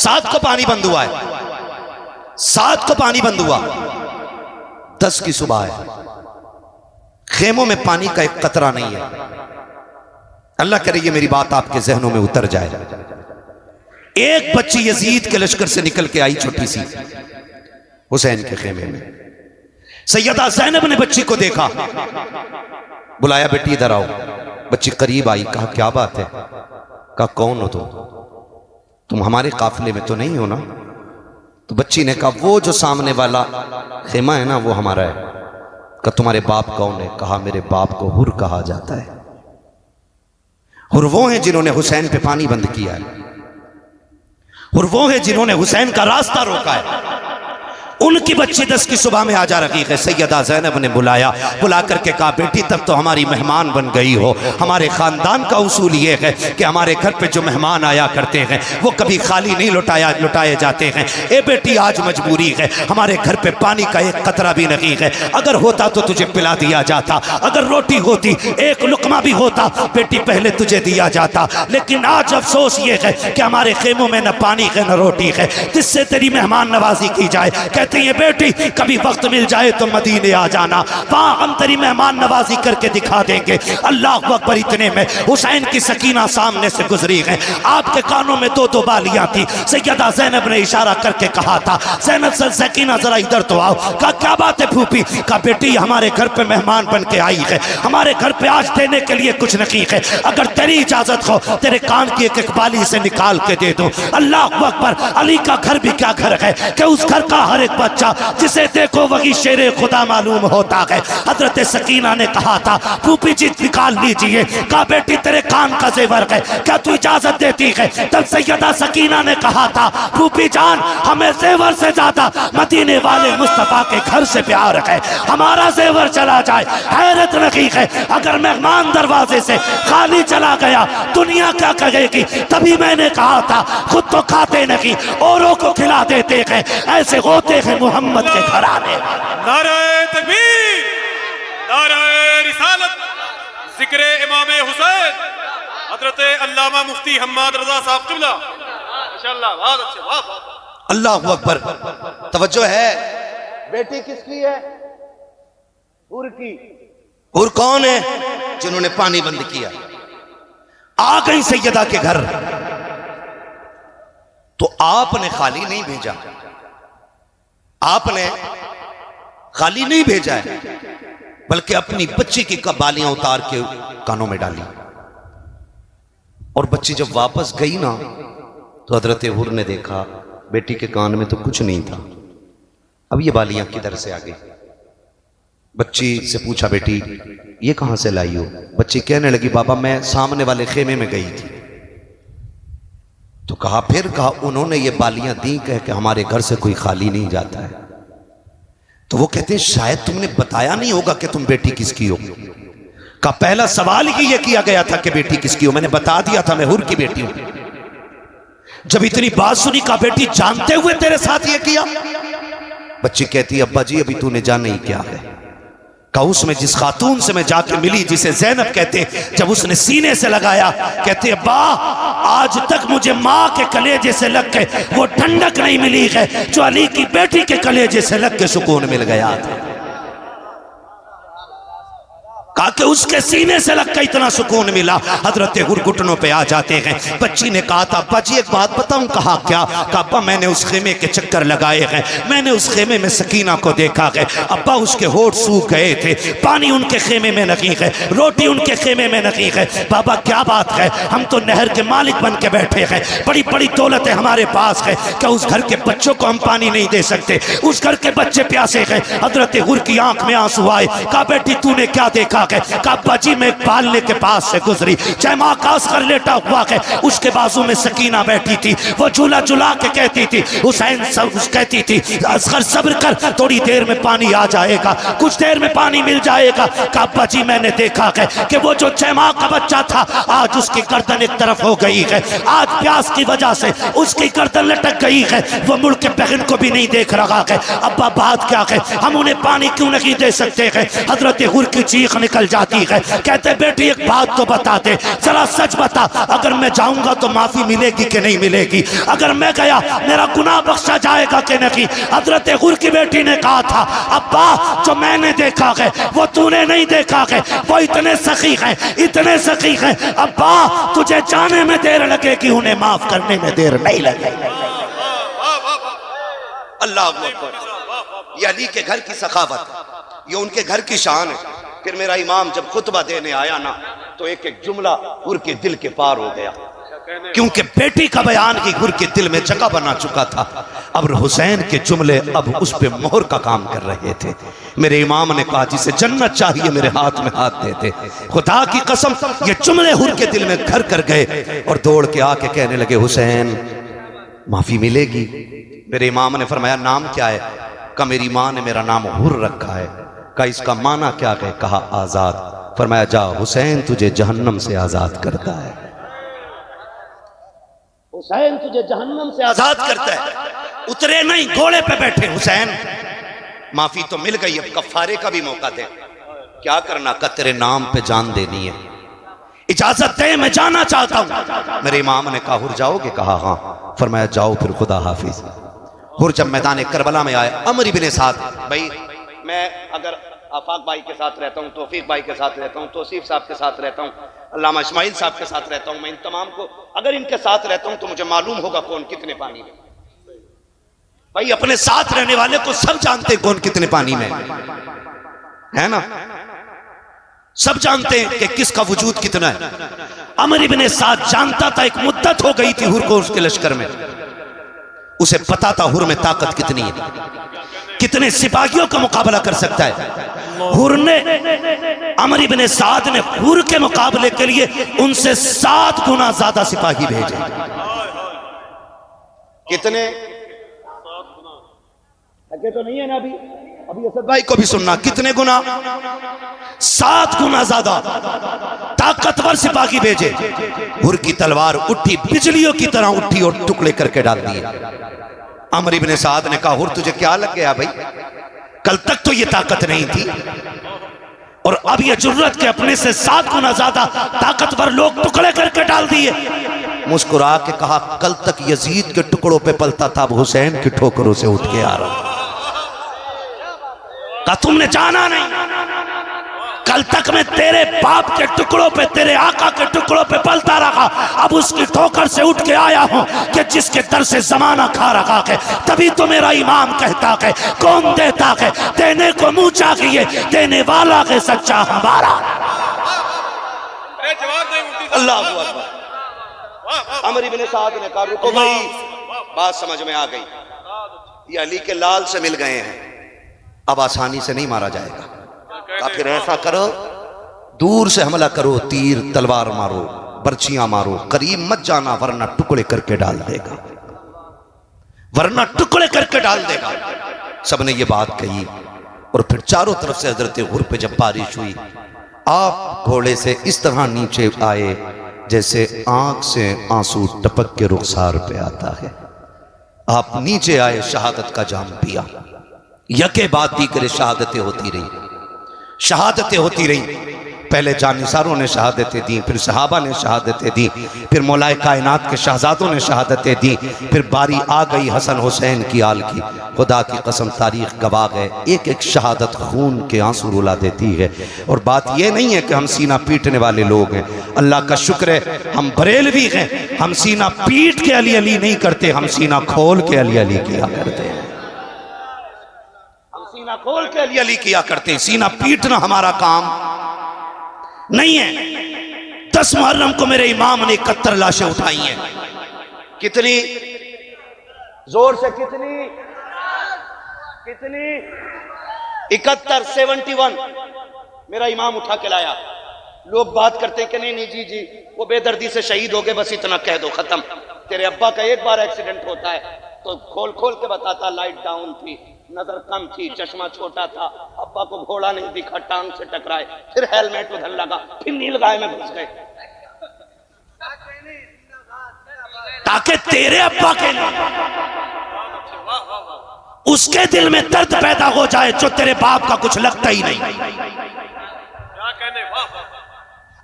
7 को पानी बंद हुआ है, 7 को पानी बंद हुआ, 10 की सुबह है, खेमों में पानी का एक कतरा नहीं है। अल्लाह करे ये मेरी बात आपके जहनों में उतर जाए। एक बच्ची यजीद के लश्कर से निकल के आई, छोटी सी, हुसैन के खेमे में। सैयदा ज़ैनब ने बच्ची को देखा, बुलाया, बेटी इधर आओ। बच्ची करीब आई, कहा क्या बात है? कहा कौन हो तुम हमारे काफिले में तो नहीं हो ना? तो बच्ची ने कहा वो जो सामने वाला खेमा है ना वो हमारा है। कहा तुम्हारे बाप कौन है? कहा मेरे बाप को हुर कहा जाता है। हुर वो हैं जिन्होंने हुसैन पे पानी बंद किया है, और वो है जिन्होंने हुसैन का रास्ता रोका है। उनकी बच्ची 10 की सुबह में हाजा रखी है। सैयदा ज़ैनब ने बुलाया, बुला करके कहा बेटी तब तो हमारी मेहमान बन गई हो। हमारे खानदान का उसूल ये है कि हमारे घर पे जो मेहमान आया करते हैं वो कभी खाली नहीं लुटाए जाते हैं। ए बेटी आज मजबूरी है, हमारे घर पे पानी का एक कतरा भी नहीं है। अगर होता तो तुझे पिला दिया जाता, अगर रोटी होती, एक लुकमा भी होता बेटी पहले तुझे दिया जाता। लेकिन आज अफसोस ये है कि हमारे खेमों में न पानी है न रोटी है जिससे तेरी मेहमान नवाजी की जाए। कहती है बेटी कभी वक्त मिल जाए तो मदीने आ जाना, वहां हम तेरी मेहमान नवाजी करके दिखा देंगे। अल्लाह अकबर। इतने में हुसैन की सकीना सामने से गुजरी है, आपके कानों में 2-2 बालियां थी। सैयदा ज़ैनब ने इशारा करके कहा था ज़ैनब से सकीना जरा इधर तो आओ। कहा क्या बात है फूफी? कहा बेटी हमारे घर पे मेहमान बन के आई है, हमारे घर पे आज देने के लिए कुछ नहीं है। अगर तेरी इजाजत हो तेरे कान की एक बाली से निकाल के दे दो। अल्लाह अकबर। अली का घर भी क्या घर है कि उस घर का हर एक बच्चा जिसे देखो वही शेरे खुदा मालूम होता है। हजरत सकीना ने कहा था फूफी जी निकाल लीजिए। कहा बेटी तेरे कान का जेवर है, क्या तू इजाजत देती है? तब सैयदा सकीना ने कहा था फूफी जान हमें जेवर से ज्यादा मदीने वाले मुस्तफा के घर से प्यार है। हमारा जेवर चला जाए हैरत नहीं है, अगर मेहमान दरवाजे से खाली चला गया दुनिया क्या कहेगी? तभी मैंने कहा था खुद तो खाते नहीं औरों को खिला देते हैं, ऐसे होते हैं मोहम्मद के घराने। नारे तकबीर, नारे रिसालत, जिक्रे इमाम हुसैन हजरत अल्लामा मुफ्ती हम्माद रजा साहब क़िबला। माशाअल्लाह, बहुत अच्छे, बहुत। अल्लाह अकबर। तवज्जो है। बेटी किसकी है? हुर की। हुर कौन है? जिन्होंने पानी बंद किया। आ गई सैयदा के घर, तो आपने खाली नहीं भेजा, आपने खाली नहीं भेजा है, बल्कि अपनी बच्ची की बालियां उतार के कानों में डाली। और बच्ची जब वापस गई ना तो हजरत हुर ने देखा बेटी के कान में तो कुछ नहीं था। अब ये बालियां किधर से आ गई? बच्ची से पूछा बेटी ये कहां से लाई हो? बच्ची कहने लगी बाबा मैं सामने वाले खेमे में गई थी। तो कहा फिर? कहा उन्होंने ये बालियां दी कह के हमारे घर से कोई खाली नहीं जाता है। तो वो कहते हैं शायद तुमने बताया नहीं होगा कि तुम बेटी किसकी हो। का पहला सवाल ही ये किया गया था कि बेटी किसकी हो, मैंने बता दिया था मैं हुर की बेटी हूं। जब इतनी बात सुनी का बेटी जानते हुए तेरे साथ ये किया? बच्ची कहती अब्बा जी अभी तूने जाना ही क्या है। का उसमें जिस खातून से मैं जाके मिली जिसे ज़ैनब कहते, जब उसने सीने से लगाया कहते अब्बा आज तक मुझे माँ के कलेजे से लग के वो ठंडक नहीं मिली है जो अली की बेटी के कलेजे से लग के सुकून मिल गया था। कहा कि उसके सीने से लग के इतना सुकून मिला। हजरत हुर घुटनों पे आ जाते हैं। बच्ची ने कहा था अब्बा जी एक बात बताऊं? कहा क्या? कहा अब्बा मैंने उस खेमे के चक्कर लगाए हैं, मैंने उस खेमे में सकीना को देखा है। अब्बा उसके होठ सूख गए थे, पानी उनके खेमे में नहीं है, रोटी उनके खेमे में नहीं है। बाबा क्या बात है, हम तो नहर के मालिक बन के बैठे हैं, बड़ी बड़ी दौलत है हमारे पास है, क्या उस घर के बच्चों को हम पानी नहीं दे सकते? उस घर के बच्चे प्यासे हैं। हजरत हुर की आंख में आंसू आए। कहा बेटी तूने क्या देखा? काबा जी में पालने के पास से गुजरी, जयमा कास कर लेटा हुआ है, उसके बाजू में सकीना बैठी थी, वो झूला झुला के कहती थी हुसैन कहती थी असगर सब्र कर थोड़ी देर में पानी आ जाएगा, कुछ देर में पानी मिल जाएगा। काबा जी मैंने देखा है कि वो जो जयमा का बच्चा था आज उसकी गर्दन एक तरफ हो गई है, आज प्यास की वजह से उसकी गर्दन लटक गई है, वो मुड़ के बहन को भी नहीं देख रहा है। अब्बा बात क्या है, हम उन्हें पानी क्यों नहीं दे सकते हैं? हजरत हुर की चीख निकल निकल जाती है। कहते बेटी एक बात तो बता दे, जरा सच बता, अगर मैं जाऊंगा तो माफी मिलेगी कि नहीं मिलेगी? अगर मैं गया मेरा गुनाह बख्शा जाएगा कि नहीं? हजरत हुर की बेटी ने कहा था, अब्बा जो मैंने देखा है वो तूने नहीं देखा है, वो इतने सखी हैं, इतने सखी हैं, अब्बा तुझे जाने में देर लगेगी, उन्हें माफ करने में देर नहीं लगेगी। अल्लाह अकबर। ये अली के घर की सखावत, ये उनके घर की शान है। फिर मेरा इमाम जब खुतबा देने आया ना, तो एक एक जुमला हुर के दिल के पार हो गया, क्योंकि बेटी का बयान ही हुर के दिल में जगह बना चुका था। अब हुसैन के जुमले अब उस पे मोहर का काम कर रहे थे। मेरे इमाम ने कहा, जिसे जन्नत चाहिए मेरे हाथ में हाथ देते। खुदा की कसम ये जुमले हुर के दिल में घर कर गए और दौड़ के आके कहने लगे, हुसैन माफी मिलेगी? मेरे इमाम ने फरमाया, नाम क्या है? कहा मेरी माँ ने मेरा नाम हुर रखा है। कहा इसका माना क्या है? कहा आजाद। फरमाया जा हुसैन तुझे जहन्नम से आजाद करता है, हुसैन तुझे जहन्नम से आजाद करता है। उतरे नहीं, घोड़े पे बैठे हुसैन। माफी तो मिल गई, अब कफारे का भी मौका दे। क्या करना? का तेरे नाम पे जान देनी है, इजाजत दे, मैं जाना चाहता हूं। मेरे इमाम ने कहा हुर जाओगे? कहा हाँ। फरमाया जाओ फिर, खुदा हाफिज। हुर जब मैदान करबला में आए, अमर इब्ने साद, भाई मैं अगर आफाक भाई के साथ रहता हूँ, तौफीक भाई के साथ रहता हूँ, तौसीफ साहब के साथ रहता हूँ, अल्लामा इस्माइल साहब के साथ रहता हूँ, मैं इन तमाम को अगर इनके साथ रहता हूँ तो मुझे मालूम होगा कौन कितने पानी में। भाई अपने साथ रहने वाले को सब जानते हैं कौन कितने पानी में है ना, सब जानते हैं कि किसका वजूद कितना है। अमर इब्ने साद जानता था, एक मुद्दत हो गई थी हुर को उसके लश्कर में, उसे पता था हुर में ताकत कितनी है, कितने सिपाहियों का मुकाबला कर सकता है। हुर ने, अमर इब्ने साद ने हुर के मुकाबले के लिए उनसे 7 गुना ज्यादा सिपाही भेजे। कितने? तो नहीं है ना अभी असद भाई को भी सुनना, कितने गुना? 7 गुना ज्यादा ताकतवर सिपाही भेजे। हुर की तलवार उठी, बिजलियों की तरह उठी और टुकड़े करके डाल दिए। अमर इब्ने साद ने कहा हुर तुझे क्या लग गया भाई, कल तक तो ये ताकत नहीं थी और अब ये जुर्रत के अपने से 7 गुना ज्यादा ताकतवर लोग टुकड़े करके डाल दिए। मुस्कुरा के कहा कल तक यजीद के टुकड़ों पे पलता था, अब हुसैन की ठोकरों से उठ के आ रहा हूं। कहा तुमने जाना नहीं, कल तक मैं तेरे बाप के टुकड़ों पे, तेरे आका के टुकड़ों पे पलता रहा, अब उसकी ठोकर से उठ के आया हूं कि जिसके दर से जमाना खा रखा है। तभी तो मेरा इमाम कहता है कौन देता है देने को मुंह चाहिए, देने वाला है सच्चा हमारा। अल्लाह अकबर। अमर इब्ने साद ने कहा रुको भाई, बात समझ में आ गई, ये अली के लाल से मिल गए हैं, अब आसानी से नहीं मारा जाएगा। का फिर ऐसा करो, दूर से हमला करो, तीर तलवार मारो, बर्छियां मारो, करीब मत जाना वरना टुकड़े करके डाल देगा, वरना टुकड़े करके डाल देगा। सबने ये बात कही और फिर चारों तरफ से हजरत हुर पे जब बारिश हुई, आप घोड़े से इस तरह नीचे आए जैसे आंख से आंसू टपक के रुखसार पे आता है। आप नीचे आए, शहादत का जाम पिया, यके बाद दीगरे शहादतें होती रही, शहादतें होती रही। पहले जानिसारों ने शहादतें दी, फिर सहाबा ने शहादतें दी, फिर मौलाए कायनात के शहजादों ने शहादतें दी, फिर बारी आ गई हसन हुसैन की आल की। खुदा की कसम तारीख गवाह है, एक एक शहादत खून के आंसू रुला देती है। और बात यह नहीं है कि हम सीना पीटने वाले लोग हैं, अल्लाह का शुक्र है हम बरेलवी हैं, हम सीना पीट के अली अली नहीं करते, हम सीना खोल के अली अली किया करते हैं, सीना खोल के अली अली किया करते हैं। सीना पीटना हमारा काम नहीं है। 10 मुहर्रम को मेरे इमाम ने 71 लाशें उठाई हैं। कितनी जोर से, कितनी 71, 71 मेरा इमाम उठा के लाया। लोग बात करते हैं कि नहीं नहीं जी वो बेदर्दी से शहीद हो गए, बस इतना कह दो खत्म। तेरे अब्बा का एक बार एक्सीडेंट होता है तो खोल खोल के बताता, लाइट डाउन थी, नजर कम थी, चश्मा छोटा था, अब्बा को घोड़ा नहीं दिखा, टांग से टकराए, फिर हेलमेट उधर लगा, फिर नीलगाय में घुस गए, ताकि तेरे अब्बा के उसके दिल में दर्द पैदा हो जाए जो तेरे बाप का कुछ लगता ही नहीं।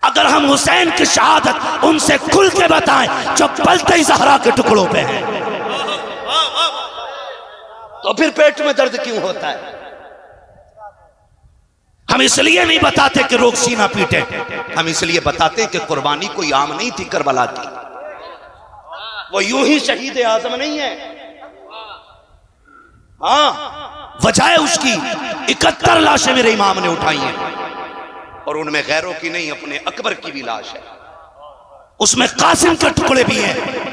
अगर हम हुसैन की शहादत उनसे खुल के बताएं जो पलते ही ज़हरा के टुकड़ों पे हैं, तो फिर पेट में दर्द क्यों होता है? हम इसलिए नहीं बताते कि लोग सीना पीटे, हम इसलिए बताते हैं कि कुर्बानी कोई आम नहीं थी करबला की, वो यूं ही शहीद आजम नहीं है। हाँ, वजह उसकी 71 लाशें मेरे इमाम ने उठाई हैं, और उनमें गैरों की नहीं, अपने अकबर की भी लाश है, उसमें कासिम के टुकड़े भी हैं।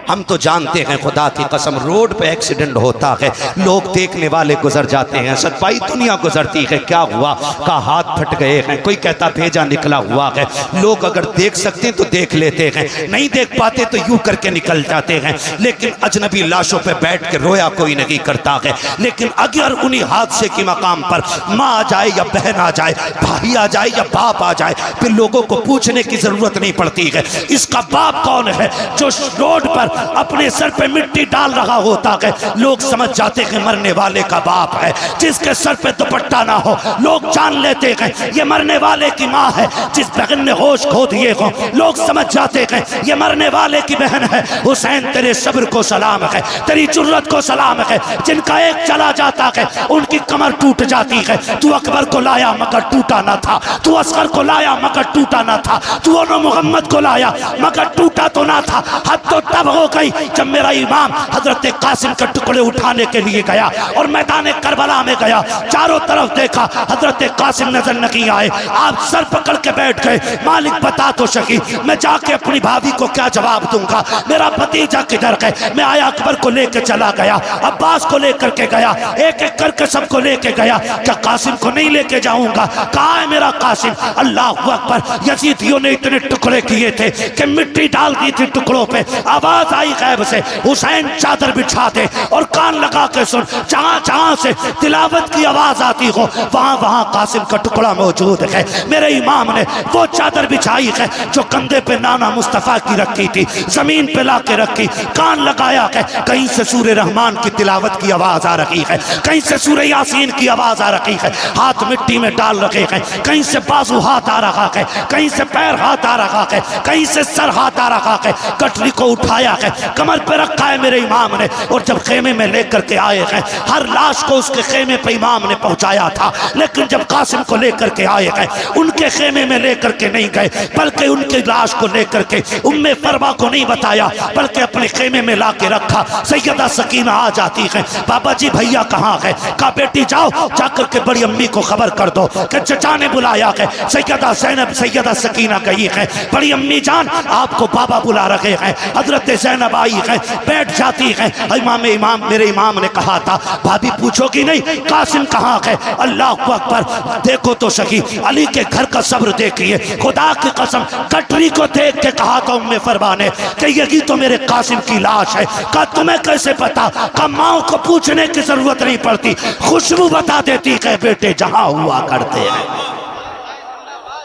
हम तो जानते हैं खुदा की कसम, रोड पे एक्सीडेंट होता है, लोग देखने वाले गुजर जाते हैं, सच्चाई दुनिया गुजरती है, क्या हुआ का हाथ फट गए हैं, कोई कहता भेजा निकला हुआ है, लोग अगर देख सकते हैं तो देख लेते हैं, नहीं देख पाते तो यूं करके निकल जाते हैं। लेकिन अजनबी लाशों पे बैठ के रोया कोई नहीं करता है। लेकिन अगर उन्हीं हादसे के मकाम पर माँ आ जाए या बहन आ जाए, भाई आ जाए या बाप आ जाए, फिर लोगों को पूछने की जरूरत नहीं पड़ती है इसका बाप कौन है। जो रोड पर अपने सर पे मिट्टी डाल रहा होता है, लोग समझ जाते हैं मरने वाले का बाप है। जिसके सर पे दुपट्टा ना हो, लोग जान लेते हैं ये मरने वाले की माँ है। जिस बहन ने होश खो दिए हो, लोग समझ जाते हैं ये मरने वाले की बहन है। हुसैन तेरे सब्र को सलाम है, तेरी जुर्रत को सलाम है। जिनका एक चला जाता है उनकी कमर टूट जाती है। तू अकबर को लाया मगर टूटा ना था, तू असगर को लाया मगर टूटा ना था, तू मोहम्मद को लाया मगर टूटा तो ना था। हद तो तब हो गई जब मेरा इमाम हजरत कासिम के टुकड़े उठाने के लिए गया और मैदान करबला में गया, चारों तरफ देखा, हजरत कासिम नजर नहीं आए। आप सर पकड़ के बैठ गए, मालिक बता तो सकी मैं जाके अपनी भाभी को क्या जवाब दूंगा, मेरा भतीजा किधर है। मैं आया अकबर को लेकर चला गया, अब्बास को लेकर के गया, एक एक करके सबको लेके गया। क्या कासिम को नहीं लेके जाऊंगा? कहाँ है मेरा कासिम? अल्लाह अकबर, यजीदियों ने इतने टुकड़े किए थे कि मिट्टी डाल दी थी टुकड़ों पे। आवाज आई गैब से, हुसैन चादर बिछा दे और कान लगा के सुन, जहां जहां से तिलावत की आवाज आती हो वहां वहां कासिम का टुकड़ा मौजूद है। मेरे इमाम ने वो चादर बिछाई है जो कंधे पे नाना मुस्तफा की रखी थी, जमीन पे ला के रखी, कान लगाया है। कहीं से सूरे रहमान की तिलावत की आवाज आ रही है, कहीं से सूरे यासीन की आवाज आ रही है, हाथ मिट्टी में डाल रखे हैं, कहीं से बाजू हाथ आ रहा है, कहीं से पैर हाथ आ रहा है, कहीं से सर हाथ आ रहा है। कटरी को उठाया है, कमर पे रखा है मेरे इमाम ने, और जब खेमे में लेकर के आए हैं, हर लाश को उसके खेमे पे इमाम ने पहुंचाया था। लेकिन जब कासिम को लेकर के आए हैं, उनके खेमे में लेकर के नहीं गए, बल्कि उनकी लाश को लेकर के उम्मे फरवा को नहीं बताया, बल्कि अपने खेमे में ला के रखा। सैयदा सकीना आ जाती है, बाबा जी भैया कहाँ है? कहा बेटी जाओ जाकर के बड़ी अम्मी को खबर कर दो कि चचा ने बुलाया है। सैयदा ज़ैनब सैयदा सकीना गई है, बड़ी अम्मी जान आपको बाबा बुला रहे हैं। हजरत ज़ैनब आई है, बैठ जाती है। इमाम मेरे इमाम ने कहा था भाभी पूछोगी नहीं कासिम कहाँ है? अल्लाह अकबर, देखो तो सही अली के घर का सब्र देखिए। खुदा की कसम कटरी को देख के कहा था उम्मे फरवा ने कि यही तो मेरे कासिम की लाश है। कहा तुम्हें कैसे पता? कहा माँ को पूछने की जरूरत नहीं पड़ती, खुशबू बता देती है बेटे जहां हुआ करते हैं।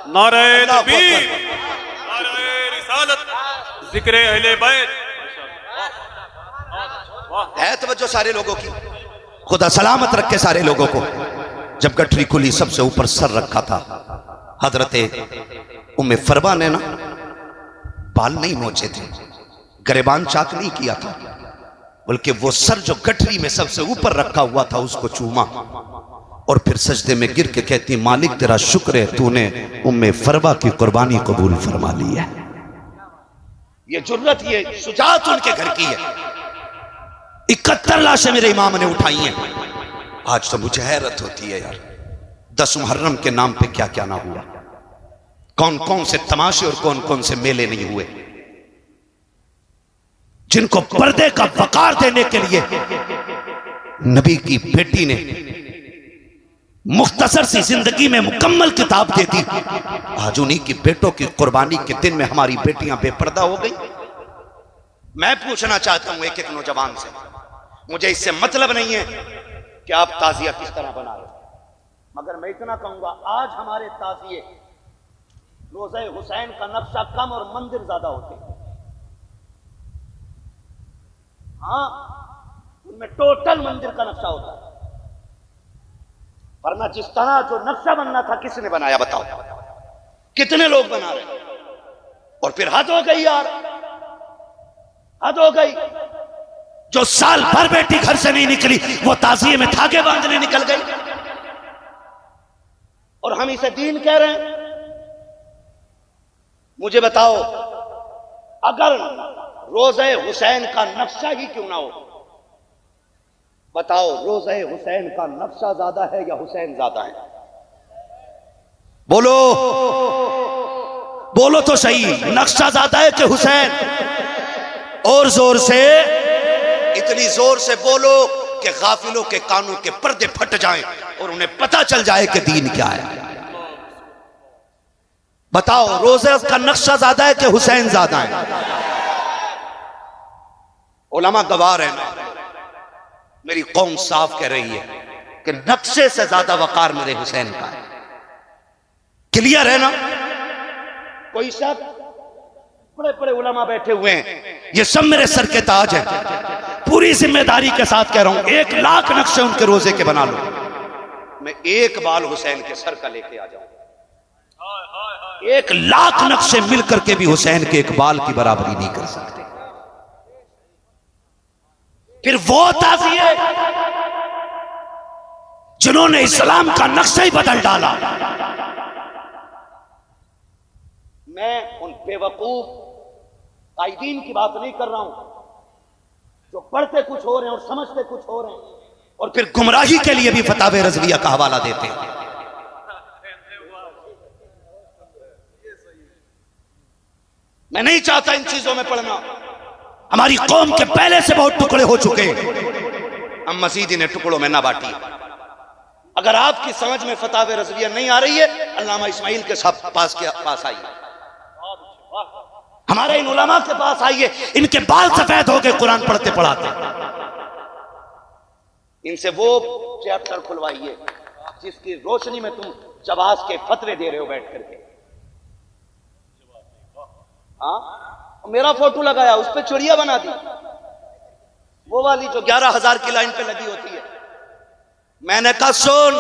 नारे तकबीर, नारे रिसालत, जिक्रे अहले बैत। है तवज्जो सारे लोगों की, खुदा सलामत रखे सारे लोगों को। जब गठरी खुली सबसे ऊपर सर रखा था, हजरत उम्मे फरवा ने ना बाल नहीं नोचे थे, गरेबान चाक नहीं किया था, बल्कि वो सर जो गठरी में सबसे ऊपर रखा हुआ था उसको चूमा और फिर सजदे में गिर के कहती मालिक तेरा शुक्र है तूने उम्मे फरवा की कुर्बानी कबूल फरमा ली है। ये जुर्रत ये शुजाअत उनके घर की है। 71 लाशें मेरे इमाम ने उठाई हैं। आज तो मुझे हैरत होती है यार, 10 मुहर्रम के नाम पे क्या क्या ना हुआ, कौन कौन से तमाशे और कौन कौन से मेले नहीं हुए, जिनको पर्दे का वकार देने के लिए नबी की बेटी ने मुख्तसर सी जिंदगी में मुकम्मल किताब दे दी। आज उन्हीं की बेटों की कुर्बानी के दिन में हमारी बेटियां बेपर्दा हो गई। मैं पूछना चाहता हूं एक एक नौजवान से, मुझे इससे मतलब नहीं है कि आप ताजिया किस तरह बना रहे, मगर मैं इतना कहूंगा आज हमारे ताजिए रोज़े हुसैन का नक्शा कम और मंदिर ज्यादा होते हैं। हाँ, उनमें टोटल मंदिर का नक्शा होता है, वरना जिस तरह जो नक्शा बनना था किसने बनाया बताओ? कितने लोग बना रहे हैं। और फिर हद हो गई यार, हद हो गई। जो साल भर बेटी घर से नहीं निकली वो ताजिए में धागे बांधने निकल गई, और हम इसे दीन कह रहे हैं। मुझे बताओ, अगर रोज़े हुसैन का नक्शा ही क्यों ना हो, बताओ रोज़े हुसैन का नक्शा ज्यादा है या हुसैन ज्यादा है? बोलो बोलो तो सही, नक्शा ज्यादा है कि हुसैन? और जोर से, इतनी जोर से बोलो कि गाफिलों के कानों के पर्दे फट जाएं और उन्हें पता चल जाए कि दीन क्या है। बताओ, रोज़े का नक्शा ज्यादा है कि हुसैन ज्यादा है? उलमा गवार है ना, मेरी कौम साफ कह रही है कि नक्शे से ज्यादा वकार मेरे हुसैन का है। क्लियर है ना? कोई शक? बड़े बड़े उलमा बैठे हुए हैं, ये सब मेरे सर के ताज हैं। पूरी जिम्मेदारी के साथ कह रहा हूं, 1 लाख नक्शे उनके रोजे के बना लो, मैं एक बाल हुसैन के सर का लेके आ जाऊं। 1 लाख नक्शे मिलकर के भी हुसैन के एक बाल की बराबरी नहीं कर सकते। फिर वो ताज़िए जिन्होंने इस्लाम का नक्शा ही बदल डाला। मैं उन बेवकूफ कायदीन की बात नहीं कर रहा हूं जो पढ़ते कुछ हो रहे हैं और समझते कुछ हो रहे हैं, और फिर गुमराही के लिए भी फतावे रज़विया का हवाला देते हैं। मैं नहीं चाहता इन चीजों में पढ़ना। हमारी कौम के पहले से बहुत टुकड़े हो चुके हैं, हम मजीद इन्हें टुकड़ों में ना बांटिए। अगर आपकी समझ में फतावे रज़विया नहीं आ रही है, अल्लामा इस्माइल के पास आइए, हमारे इन उलमा के पास आइए, इनके बाल सफेद हो गए कुरान पढ़ते पढ़ाते। इनसे वो चैप्टर खुलवाइए जिसकी रोशनी में तुम जवाज के फतवे दे रहे हो बैठ करके। हाँ, मेरा फोटो लगाया, उस पर चुड़िया बना दी, वो वाली जो 11,000 की लाइन पे लगी होती है। मैंने कहा सुन,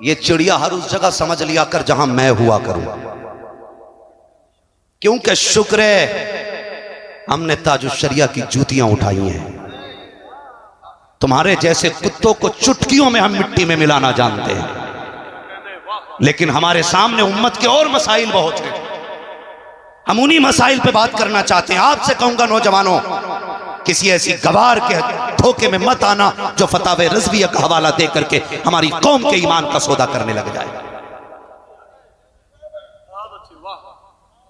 ये चिड़िया हर उस जगह समझ लिया कर जहां मैं हुआ करूं, क्योंकि शुक्र है हमने ताजुश्शरिया की जूतियां उठाई हैं। तुम्हारे जैसे कुत्तों को चुटकियों में हम मिट्टी में मिलाना जानते हैं, लेकिन हमारे सामने उम्मत के और मसाइल बहुत हैं। हम उन्हीं मसाइल पे बात करना चाहते हैं। आपसे कहूंगा नौजवानों, किसी ऐसी गवार के धोखे में मत आना जो फतावे रज़विया का हवाला दे करके हमारी कौम के ईमान का सौदा करने लग जाए।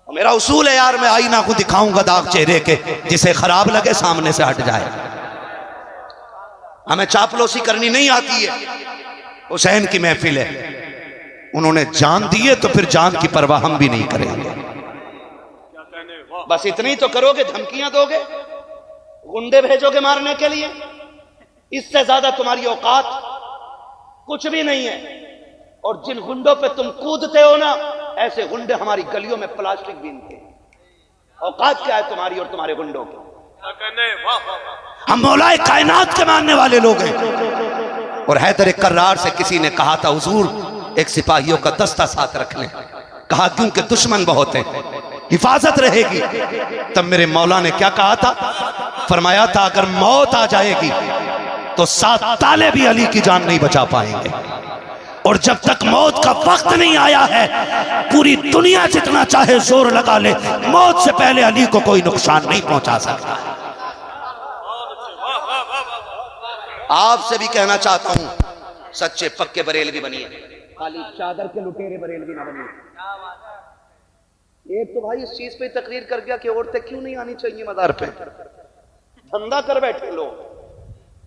मेरा उसूल है यार, मैं आईना को दिखाऊंगा दाग चेहरे के, जिसे खराब लगे सामने से हट जाए। हमें चापलूसी करनी नहीं आती है। हुसैन की महफिल है, उन्होंने जान दी है तो फिर जान की परवाह हम भी नहीं करेंगे। बस इतनी तो करोगे, धमकियां दोगे, गुंडे भेजोगे मारने के लिए, इससे ज्यादा तुम्हारी औकात कुछ भी नहीं है। और जिन गुंडों पे तुम कूदते हो ना, ऐसे गुंडे हमारी गलियों में प्लास्टिक बीनते हैं। औकात क्या है तुम्हारी और तुम्हारे गुंडों की? हम मौलाए कायनात के मानने वाले लोग हैं। और हैदर कर्रार से किसी ने कहा था, हुजूर एक सिपाहियों का दस्ता साथ रख लें। कहा क्योंकि दुश्मन बहुत है, हिफाजत रहेगी। तब मेरे मौला ने क्या कहा था? फरमाया था अगर मौत आ जाएगी तो 7 ताले भी अली की जान नहीं बचा पाएंगे। और जब तक मौत का वक्त नहीं आया है, पूरी दुनिया जितना चाहे जोर लगा ले, मौत से पहले अली को कोई नुकसान नहीं पहुंचा सकता। आपसे भी कहना चाहता हूं, सच्चे पक्के बरेलवी बनिए, खाली चादर के लुटेरे बरेलवी ना बनिए। एक तो भाई इस चीज पे तकरीर कर गया कि औरतें क्यों नहीं आनी चाहिए मदार पे, धंधा कर बैठे लोग।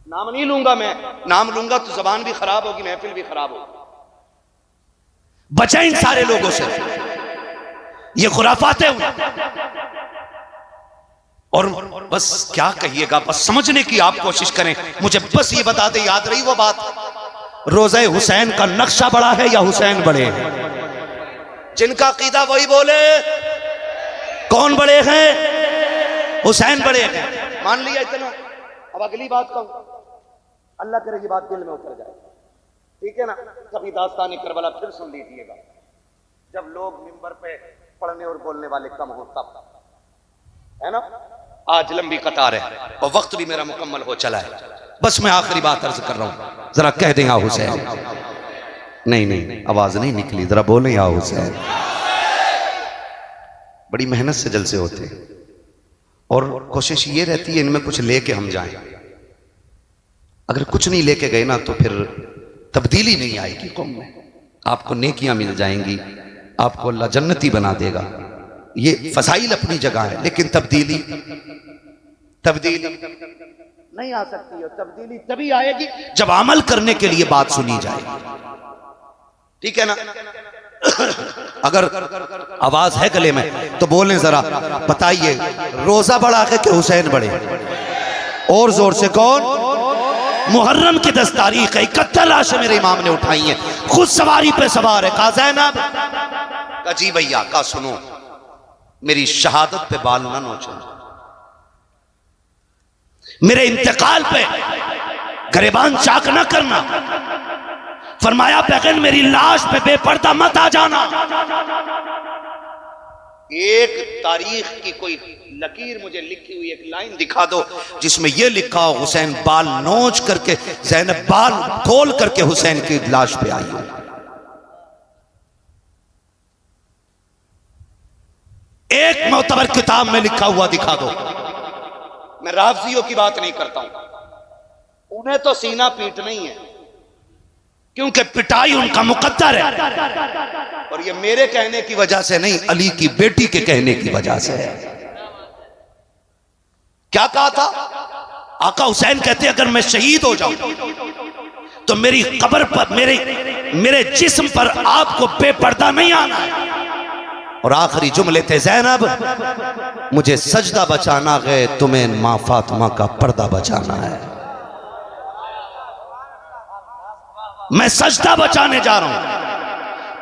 नाम नहीं लूंगा मैं, नाम लूंगा तो जबान भी खराब होगी, महफिल भी खराब होगी। बचा इन सारे लोगों से, ये खुराफातें और बस क्या कहिएगा, बस समझने की आप कोशिश करें। मुझे बस ये बता दे, याद रही वो बात, रोज़े हुसैन का नक्शा बड़ा है या हुसैन बड़े हैं? जिनका अकीदा वही बोले, कौन बड़े हैं? हुसैन बड़े हैं। मान लिया इतना। अब अगली बात कहूं, अल्लाह करे ये बात दिल में उतर जाए, ठीक है ना? कभी दास्तान करबला फिर सुन लीजिएगा। जब लोग मिंबर पे पढ़ने और बोलने वाले कम हो तब, है ना। आज लंबी कतार है और वक्त भी मेरा मुकम्मल हो चला है। बस मैं आखिरी बात अर्ज कर रहा हूं, जरा कह दें या हुसैन। नहीं, आवाज नहीं निकली, जरा बोले या हुसैन। बड़ी मेहनत से जलसे होते हैं और कोशिश ये रहती है इनमें कुछ लेके हम जाएं। अगर कुछ नहीं लेके गए ना तो फिर तब्दीली नहीं आएगी कौम में। आपको नेकियां मिल जाएंगी, आपको अल्लाह जन्नती बना देगा। ये फसाइल अपनी जगह है, लेकिन तब्दीली नहीं आ सकती है। तब्दीली तभी आएगी जब अमल करने के लिए बात सुनी जाए, ठीक है ना। अगर आवाज है गले में तो बोलें जरा, बताइए रोजा बढ़ा के कि हुसैन बढ़े? और जोर से कौन? मुहर्रम की 10 तारीख है, 71 लाशें मेरे इमाम ने उठाई हैं, खुद सवारी पे सवार है। कहा ज़ैनब, कहा जी भैया, कहा सुनो मेरी शहादत पे बाल ना नोचो, मेरे इंतकाल पे गरेबान चाक ना करना। फरमाया बगैर मेरी लाश पे बेपर्दा मत आ जाना। एक तारीख की कोई लकीर मुझे लिखी हुई एक लाइन दिखा दो जिसमें यह लिखा हो हुसैन बाल नोच करके, ज़ैनब बाल खोल करके हुसैन की लाश पे आई हो। एक मोतबर किताब में लिखा हुआ दिखा दो। मैं राफजियों की बात नहीं करता हूं, उन्हें तो सीना पीटना ही है क्योंकि पिटाई उनका मुकद्दर है, और ये मेरे कहने की वजह से नहीं, अली की बेटी के कहने की वजह से है। क्या कहा था आका हुसैन? कहते अगर मैं शहीद हो जाऊं तो मेरी कब्र पर, मेरे जिस्म पर आपको बेपर्दा नहीं आना है। और आखिरी जुमले थे, ज़ैनब मुझे सजदा बचाना है, तुम्हें मां फातिमा का पर्दा बचाना है। मैं सजदा बचाने जा रहा हूं,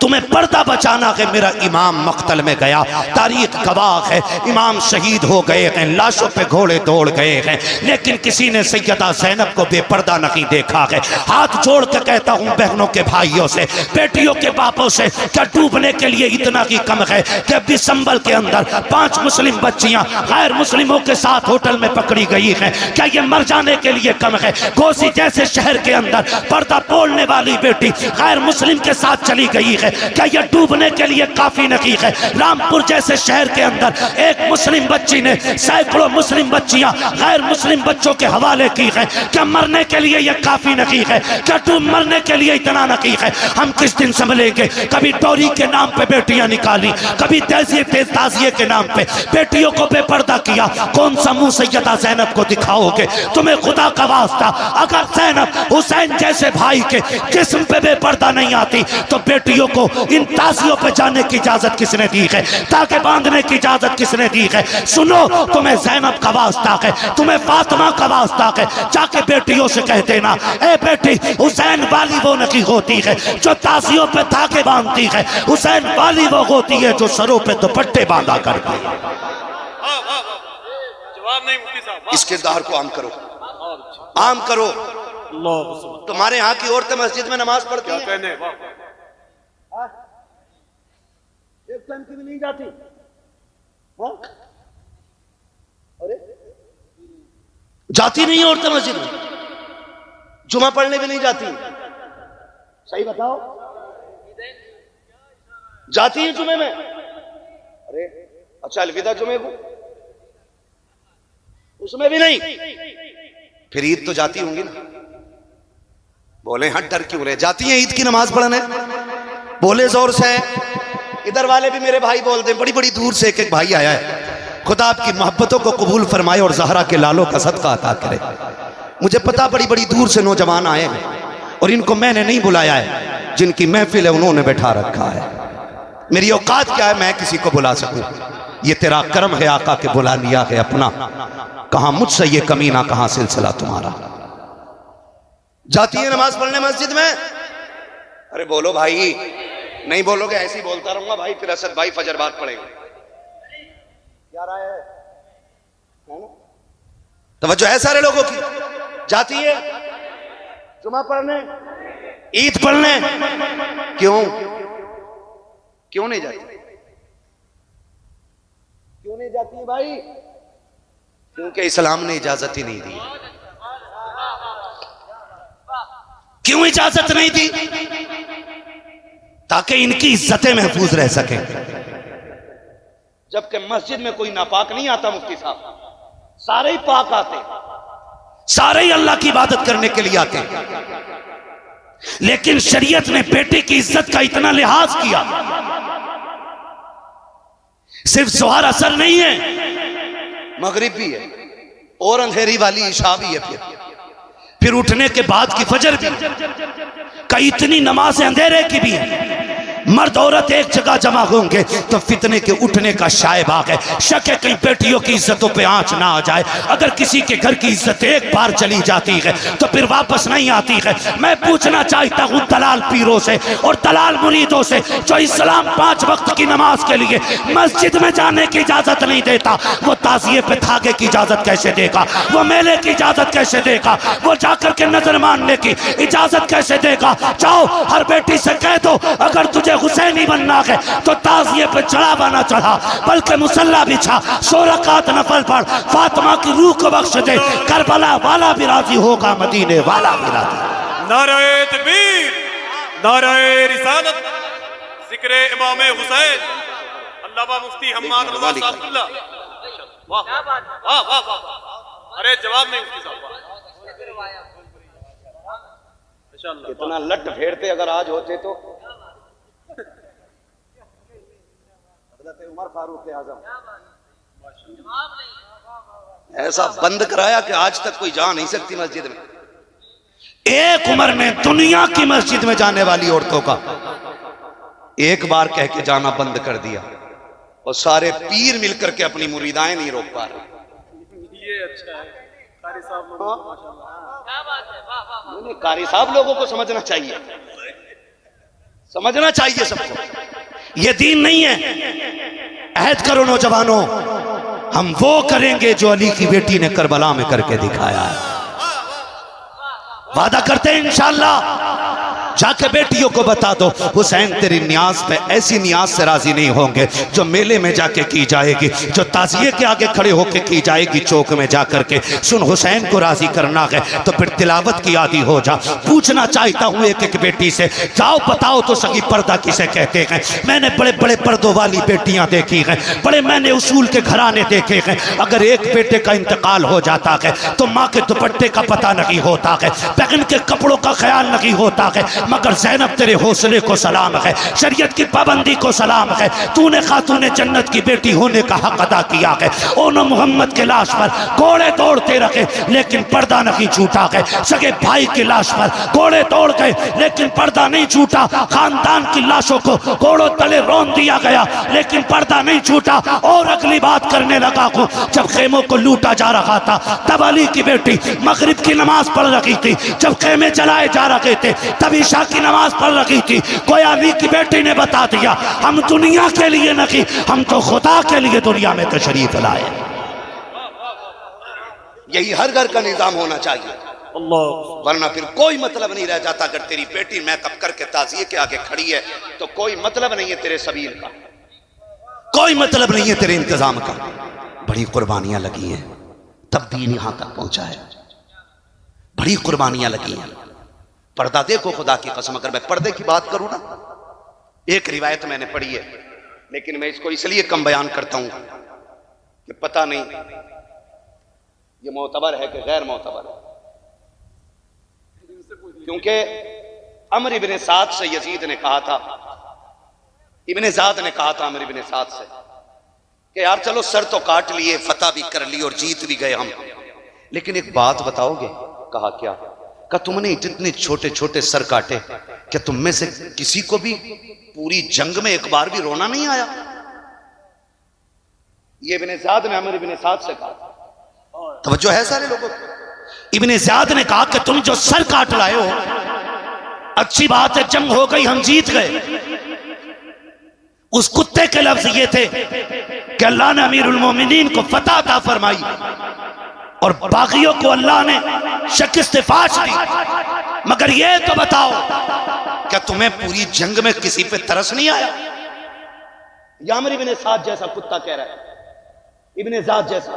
तुम्हें पर्दा बचाना है। मेरा इमाम मक्तल में गया, तारीख गवाह है, इमाम शहीद हो गए हैं, लाशों पे घोड़े दौड़ गए हैं, लेकिन किसी ने सैयदा ज़ैनब को बेपर्दा नहीं देखा है। हाथ जोड़ के कहता हूं बहनों के भाइयों से, बेटियों के बापों से, क्या डूबने के लिए इतना ही कम है कि दिसंबर के अंदर 5 मुस्लिम बच्चियां गैर मुस्लिमों के साथ होटल में पकड़ी गई हैं? क्या ये मर जाने के लिए कम है? घोसी जैसे शहर के अंदर पर्दा बोलने वाली बेटी गैर मुस्लिम के साथ चली गई है, क्या यह डूबने के लिए काफी नहीं है? रामपुर जैसे शहर के अंदर एक मुस्लिम बच्ची ने सैकड़ों मुस्लिम बच्चियां गैर मुस्लिम बच्चों के हवाले की है, क्या मरने के लिए यह काफी नहीं है? क्या डूब मरने के लिए इतना नहीं है? हम किस दिन संभलेंगे? कभी डोरी के नाम पे बेटियां निकाली, कभी ताजिए के नाम पे बेटियों को बेपर्दा किया। कौन सा मुंह सैयदा ज़ैनब को दिखाओगे? तुम्हें खुदा का वास्ता, अगर ज़ैनब हुसैन जैसे भाई के जिस्म पे बेपर्दा नहीं आती तो बेटियों को इन ताजियों पे जाने की इजाजत किसने दी है? ताकि बांधने की इजाजत किसने दी है? सुनो, तुम्हें ज़ैनब का वास्ता है, तुम्हें फातिमा का वास्ता है, जाके बेटियों से कह देना, ए बेटी हुसैन वाली वो नहीं होती है जो ताजियों पे धागे बांधती है, हुसैन वाली वो होती है जो सरों पे दुपट्टे बांधा करती है। जवाब नहीं मुफ्ती साहब, इस किरदार को आम करो, आम करो। तुम्हारे यहाँ की औरतें मस्जिद में नमाज पढ़ती हैं, कहने एक टाइम की भी नहीं जाती। अरे जाती नहीं औरतें मस्जिद में, जुमा पढ़ने भी नहीं जाती। सही बताओ, जाती है जुमे में? अरे अच्छा, अलविदा जुमे को उसमें भी नहीं, फिर ईद तो जाती होंगी ना? बोले हाँ, डर क्यों रहे? जाती है ईद की नमाज पढ़ने, बोले जोर से। इधर वाले भी मेरे भाई बोल दे, बड़ी बड़ी दूर से एक भाई आया है। खुदा आपकी मोहब्बतों को कबूल फरमाए और ज़हरा के लालों का सदका अता करे। मुझे पता बड़ी बड़ी दूर से नौजवान आए हैं और इनको मैंने नहीं बुलाया है, जिनकी महफिल है उन्होंने बैठा रखा है। मेरी औकात क्या है मैं किसी को बुला सकूं? ये तेरा कर्म है आका के बुला लिया है अपना। कहां मुझसे ये कमीना, कहां सिलसिला तुम्हारा? जाती है नमाज पढ़ने मस्जिद में? अरे बोलो भाई, नहीं बोलोगे ऐसे ही बोलता रहूंगा भाई, फिर असद भाई फजर बाद पढ़ेंगे। क्या राय है? तवज्जो है सारे लोगों की? जाती है जुमा पढ़ने, ईद पढ़ने? क्यों क्यों नहीं जाती? क्यों नहीं जाती है भाई? क्योंकि इस्लाम ने इजाजत ही नहीं दी। क्यों इजाजत नहीं दी? ताकि इनकी इज्जतें महफूज रह सके। जबकि मस्जिद में कोई नापाक नहीं आता मुफ्ती साहब, सारे ही पाक आते, सारे ही अल्लाह की इबादत करने के लिए आते। लेकिन शरीयत ने बेटे की इज्जत का इतना लिहाज किया। सिर्फ जोहर असर नहीं है, मगरिब भी है, और अंधेरी वाली इशा भी है, फिर उठने के बाद की फजर भी, कई इतनी नमाज अंधेरे की भी है। मर्द औरत एक जगह जमा होंगे तो फितने के उठने का शायबाग है। शक है कहीं बेटियों की इज्जतों पे आंच ना आ जाए। अगर किसी के घर की इज्जत एक बार चली जाती है तो फिर वापस नहीं आती है। मैं पूछना चाहता हूँ दलाल पीरों से और दलाल मुरीदों से, जो इस्लाम 5 वक्त की नमाज के लिए मस्जिद में जाने की इजाजत नहीं देता, वो ताजिए पे धागे की इजाजत कैसे देगा? वो मेले की इजाजत कैसे देगा? वो जाकर के नजर मानने की इजाजत कैसे देगा? जाओ हर बेटी से कह दो, अगर तुझे हुसैनी बनना है तो ताजिए पे चढ़ावा ना चढ़ा, बल्कि मुसल्ला बिछा, 100 रकात नफल पढ़, फातिमा की रूह को बख्श दे। करबला वाला भी राजी होगा, मदीने वाला भी राजी। नारे तकबीर, नारे रिसालत, जिक्रे इमामे हुसैन, अल्लामा मुफ्ती हम्माद रज़ा साहब किबला। वाह वाह वाह वाह, अरे जवाब नहीं मुफ्ती साहब, इतना लट फेरते अगर आज होते तो। उमर फारूक आजम ऐसा बंद कराया कि आज तक कोई जा नहीं सकती मस्जिद में। एक उमर ने दुनिया की मस्जिद में जाने वाली औरतों का एक बार कह के जाना बंद कर दिया, और सारे पीर मिलकर के अपनी मुरीदाएं नहीं रोक पा रहे। ये अच्छा है, कारी साहब लोग माशाल्लाह। कारी साहब लोगों को समझना चाहिए, समझना चाहिए सबको। ये दीन नहीं है। अहद करो नौजवानों, हम वो करेंगे जो अली की बेटी ने करबला में करके दिखाया है। वादा करते हैं इंशाअल्लाह। जाके बेटियों को बता दो, हुसैन तेरी न्याज पे ऐसी न्याज से राजी नहीं होंगे जो मेले में जाके की जाएगी, जो ताजिए के आगे खड़े होके की जाएगी चौक में जाकर के। सुन, हुसैन को राजी करना है तो फिर तिलावत की आदी हो जा। पूछना चाहता हूँ एक एक बेटी से, जाओ बताओ तो सही पर्दा किसे कहते हैं? मैंने बड़े बड़े पर्दों वाली बेटियां देखी हैं, बड़े मैंने उसूल के घराने देखे हैं। अगर एक बेटे का इंतकाल हो जाता है तो माँ के दुपट्टे का पता नहीं होता है, बहन के कपड़ों का ख्याल नहीं होता है। मगर ज़ैनब तेरे हौसले को सलाम है, शरीयत की पाबंदी को सलाम है। तूने खातूने जन्नत की बेटी होने का हक अदा किया है। ओनो मोहम्मद के लाश पर घोड़े दौड़ते रखे लेकिन पर्दा नहीं छूटा है। सगे भाई की लाश पर घोड़े दौड़ गए लेकिन पर्दा नहीं छूटा। खानदान की लाशों को घोड़ों तले रौंद दिया गया लेकिन पर्दा नहीं छूटा। और अगली बात करने लगा हूँ, जब खेमों को लूटा जा रहा था तब अली की बेटी मगरिब की नमाज पढ़ रही थी। जब खेमे जलाए जा रहे थे तब ईशा की नमाज पढ़ रही थी। कोई अली की बेटी ने बता दिया, हम दुनिया के लिए नहीं, हम तो खुदा के लिए दुनिया में तशरीफ लाए। यही हर घर का निजाम होना चाहिए, वरना फिर कोई मतलब नहीं रह जाता। अगर तेरी बेटी मेकअप करके ताजिए के आगे खड़ी है तो कोई मतलब नहीं है तेरे सबील का, कोई मतलब नहीं है तेरे इंतजाम का। बड़ी कुर्बानियां लगी हैं तब दीन यहां तक पहुंचा है, बड़ी कुर्बानियां लगी हैं। पर्दा देखो, खुदा की कसम अगर मैं पर्दे की बात करूं ना, एक रिवायत मैंने पढ़ी है लेकिन मैं इसको इसलिए कम बयान करता हूं कि पता नहीं ये मोतबर है कि गैर मोतबर है। क्योंकि अमर इब्ने साद से यजीद ने कहा था, इब्ने ज़ाद ने कहा था अमर इब्ने साद से कि यार चलो सर तो काट लिए, फतह भी कर ली और जीत भी गए हम, लेकिन एक बात बताओगे? कहा क्या? का तुमने जितने छोटे छोटे सर काटे, क्या तुम में से किसी को भी पूरी जंग में एक बार भी रोना नहीं आया? ये इब्ने ज़ाद ने अमर इब्ने साद से कहा। तवज्जो है सारे लोगों को? इब्ने ज़ाद ने कहा कि तुम जो सर काट लाए हो, अच्छी बात है, जंग हो गई, हम जीत गए। उस कुत्ते के लफ्ज ये थे कि अल्लाह ने अमीरुल मोमिनीन को फतह अता फरमाई और बागियों को अल्लाह ने शिकस्त फाश दी। मगर ये तो बताओ, क्या तुम्हें पूरी जंग में किसी पे तरस नहीं आया? या अमर इब्ने साद जैसा कुत्ता कह रहा है, इब्ने ज़ाद जैसा।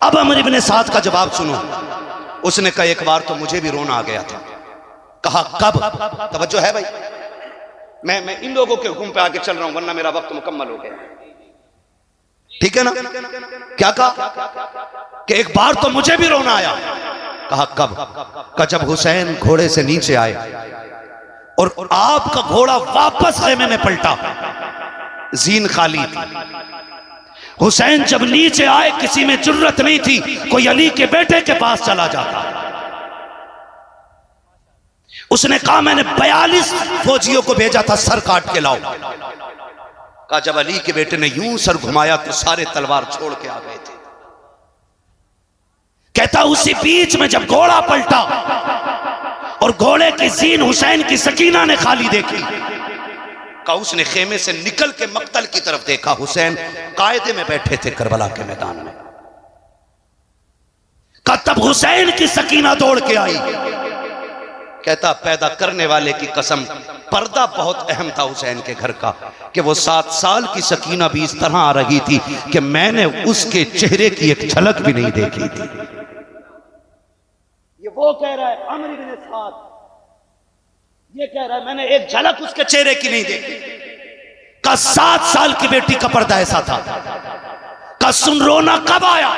अब अमर इब्ने साद का जवाब सुनो। उसने कहा एक बार तो मुझे भी रोना आ गया था। कहा कब? तवज्जो है भाई, मैं इन लोगों के हुक्म पे आगे चल रहा हूं, वरना मेरा वक्त मुकम्मल हो गया। ठीक है ना? क्या कहा कि एक बार तो मुझे भी रोना आया। कहा कब? कहा जब हुसैन घोड़े से नीचे आए और आपका घोड़ा वापस खेमे में पलटा, जीन खाली थी। हुसैन जब नीचे आए किसी में जुर्रत नहीं थी, कोई अली के बेटे के पास चला जाता। उसने कहा मैंने 42 फौजियों को भेजा था, सर काट के लाओ। कहा जब अली के बेटे ने यूं सर घुमाया तो सारे तलवार छोड़ के आ गए थे। कहता उसी बीच में जब घोड़ा पलटा और घोड़े की जीन हुसैन की सकीना ने खाली देखी, कहा उसने खेमे से निकल के मक्तल की तरफ देखा। हुसैन कायदे में बैठे थे करबला के मैदान में। कहा तब हुसैन की सकीना दौड़ के आई। कहता पैदा करने वाले की कसम, पर्दा बहुत अहम था हुसैन के घर का कि वो 7 साल की सकीना भी इस तरह आ रही थी कि मैंने उसके चेहरे की एक झलक भी नहीं देखी थी। ये वो कह रहा है अमर इब्ने साद, ये कह रहा है मैंने एक झलक उसके चेहरे की नहीं देखी। का 7 साल की बेटी का पर्दा ऐसा था। का सुन रोना कब आया?